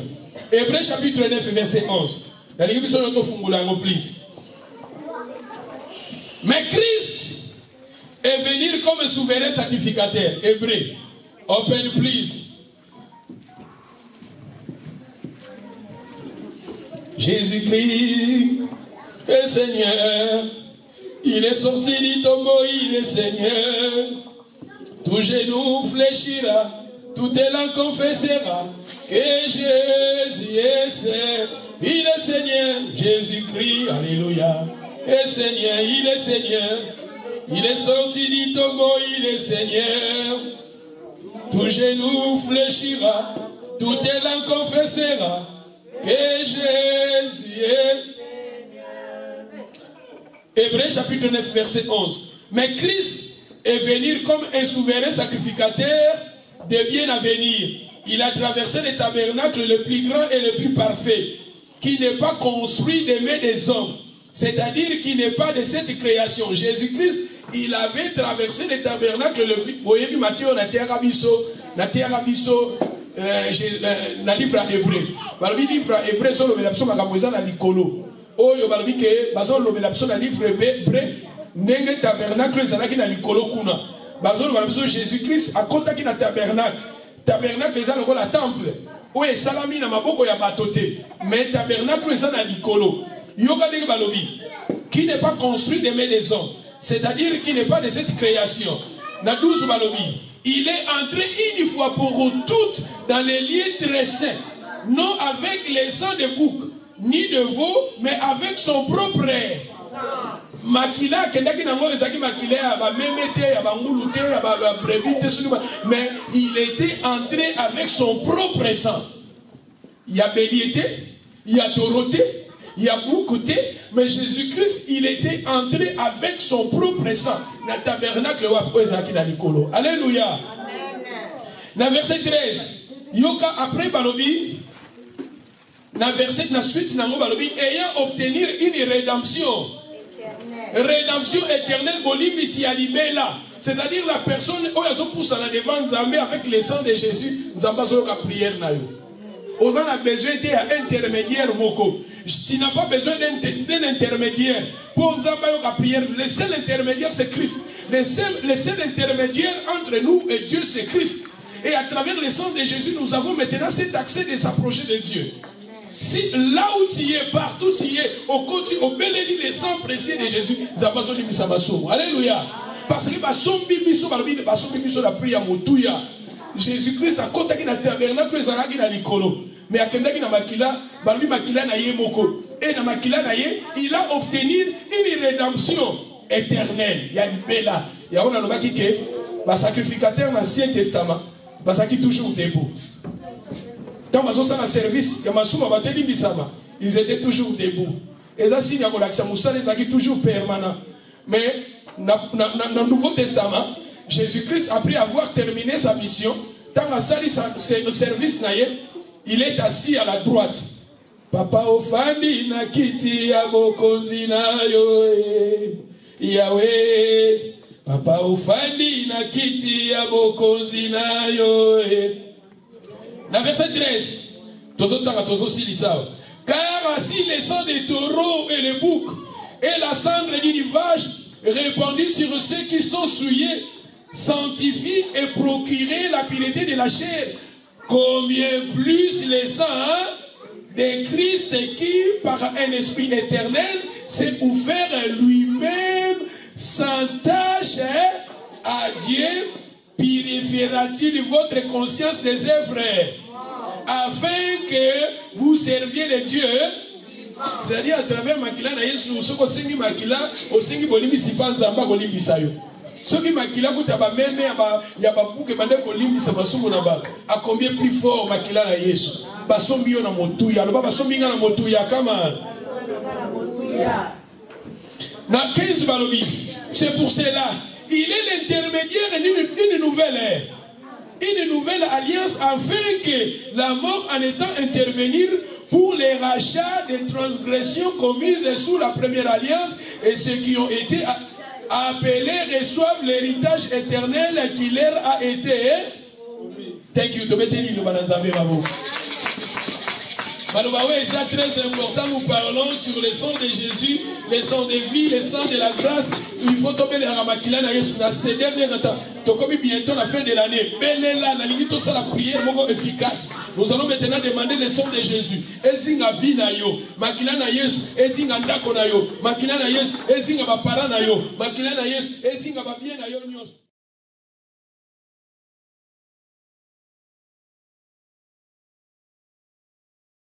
Hébreu chapitre 9 verset 11 na lingi biso to fungulango please. Mais Christ est venu comme un souverain sacrificateur. Hébreu open please. Jésus-Christ est Seigneur, il est sorti du tombeau, il est Seigneur. Tout genou fléchira, toute langue confessera que Jésus est Seigneur. Il est Seigneur, Jésus-Christ, alléluia, est Seigneur, il est Seigneur. Il est sorti du tombeau, il est Seigneur. Tout genou fléchira, toute langue confessera que Jésus est. Hébreu chapitre 9 verset 11. Mais Christ est venu comme un souverain sacrificateur des biens à venir. Il a traversé le tabernacle le plus grand et le plus parfait, qui n'est pas construit des mains des hommes, c'est-à-dire qui n'est pas de cette création. Jésus-Christ, il avait traversé le tabernacle le plus. Vous voyez, Matthieu, na terre na livre hébreu. Balobi livre hébreu so lobela biso makambo eza na likolo. Oyo balobi ke bazo lobela biso na livre hébreu ndenge tabernacle ezalaki na likolo kuna. Bazo lobela biso Jésus-Christ akotaki na tabernacle. Tabernacle eza lokola temple. Oyo esalami na maboko ya bato te. Mais tabernacle eza na likolo. Yoka ndenge balobi qui n'est pas construit des mains des hommes, c'est-à-dire qui n'est pas de cette création. Na 12 balobi. Il est entré une fois pour toutes dans les lieux très saints, non avec les sangs de bouc, ni de veau, mais avec son propre air. Makila, kendaki nango ezaki makila ya ba memete, ya ba ngulute, ya ba brebite, mais il était entré avec son propre sang. Il y a béliété, il y a taureauté, il y a boucouté, mais Jésus-Christ, il était entré avec son propre sang. Dans le tabernacle, alléluia. Dans verset 13, Yoka après Balobi, dans verset la suite, Balobi, ayant obtenu une rédemption. Rédemption éternelle, Bolimi si là. C'est-à-dire la personne, où elle se pousse à la devant Zambé avec le sang de Jésus, Zamba Zoka prière na yo. Aux gens a besoin d'un intermédiaire moko. Tu n'as pas besoin d'un intermédiaire. Pour Zamba prière, le seul intermédiaire c'est Christ. Le seul intermédiaire entre nous et Dieu c'est Christ. Et à travers le sang de Jésus, nous avons maintenant cet accès de s'approcher de Dieu. Si là où tu es, partout tu es, au bénédit le sang précieux de Jésus, Zamba Zoli Misabaso. Alléluia. Parce que la prière Motouya. Jésus-Christ a contacté dans le tabernacle, mais à Kendaki na Makila, Balbi Makila na Yemoko. Et dans Makila na Ye, il a obtenu une rédemption éternelle. Il y a dit Bella. Il y a un homme qui est sacrificateur dans l'Ancien Testament. Parce qu'il toujours debout. Quand ils sont en service, ils étaient toujours debout. Et ça, signe que toujours permanent. Mais dans le Nouveau Testament, Jésus-Christ, après avoir terminé sa mission, dans la salle de service, il est assis à la droite. Papa ofandi na kiti ya bokonzi na yo Yahweh. Papa ofandi na kiti ya bokonzi na yo. Dans verset 13, car ainsi le sang des taureaux et les boucs et la cendre du vache répandue sur ceux qui sont souillés sanctifie et procurer la pureté de la chair. Combien plus le sang de Christ qui, par un esprit éternel, s'est ouvert lui-même sans tâche à Dieu purifiera-t-il votre conscience des œuvres afin que vous serviez les dieux. C'est-à-dire à travers makila na Yesu soko sengi makila osengi bolimi sipanza mba kolimi sayo. Soki makila kutaba meme ya babuke bande kolimi sa masumu na ba. A combien plus fort makila na Yesu. Basombi yo na motuya, loba basombi nga na motuya kama. Na 15 balobi. C'est pour cela, il est l'intermédiaire d'une nouvelle ère. Une nouvelle alliance afin que la mort en étant intervenir pour les rachats des transgressions commises sous la première alliance et ceux qui ont été appelés reçoivent l'héritage éternel qui leur a été. Thank you. C'est très important, nous parlons sur le sang de Jésus, le sang de vie, le sang de la grâce. Il faut tomber les ramakila na Yesu na ces derniers temps. Donc comme bientôt la fin de l'année, belela na limite ça la prière efficace. Nous allons maintenant demander le sang de Jésus. Ezinga vie na yo, makila na Yesu, ezinga ndako na yo, makila na Yesu, ezinga ba parents na yo, makila na Yesu, ezinga ba bien na yo nyos.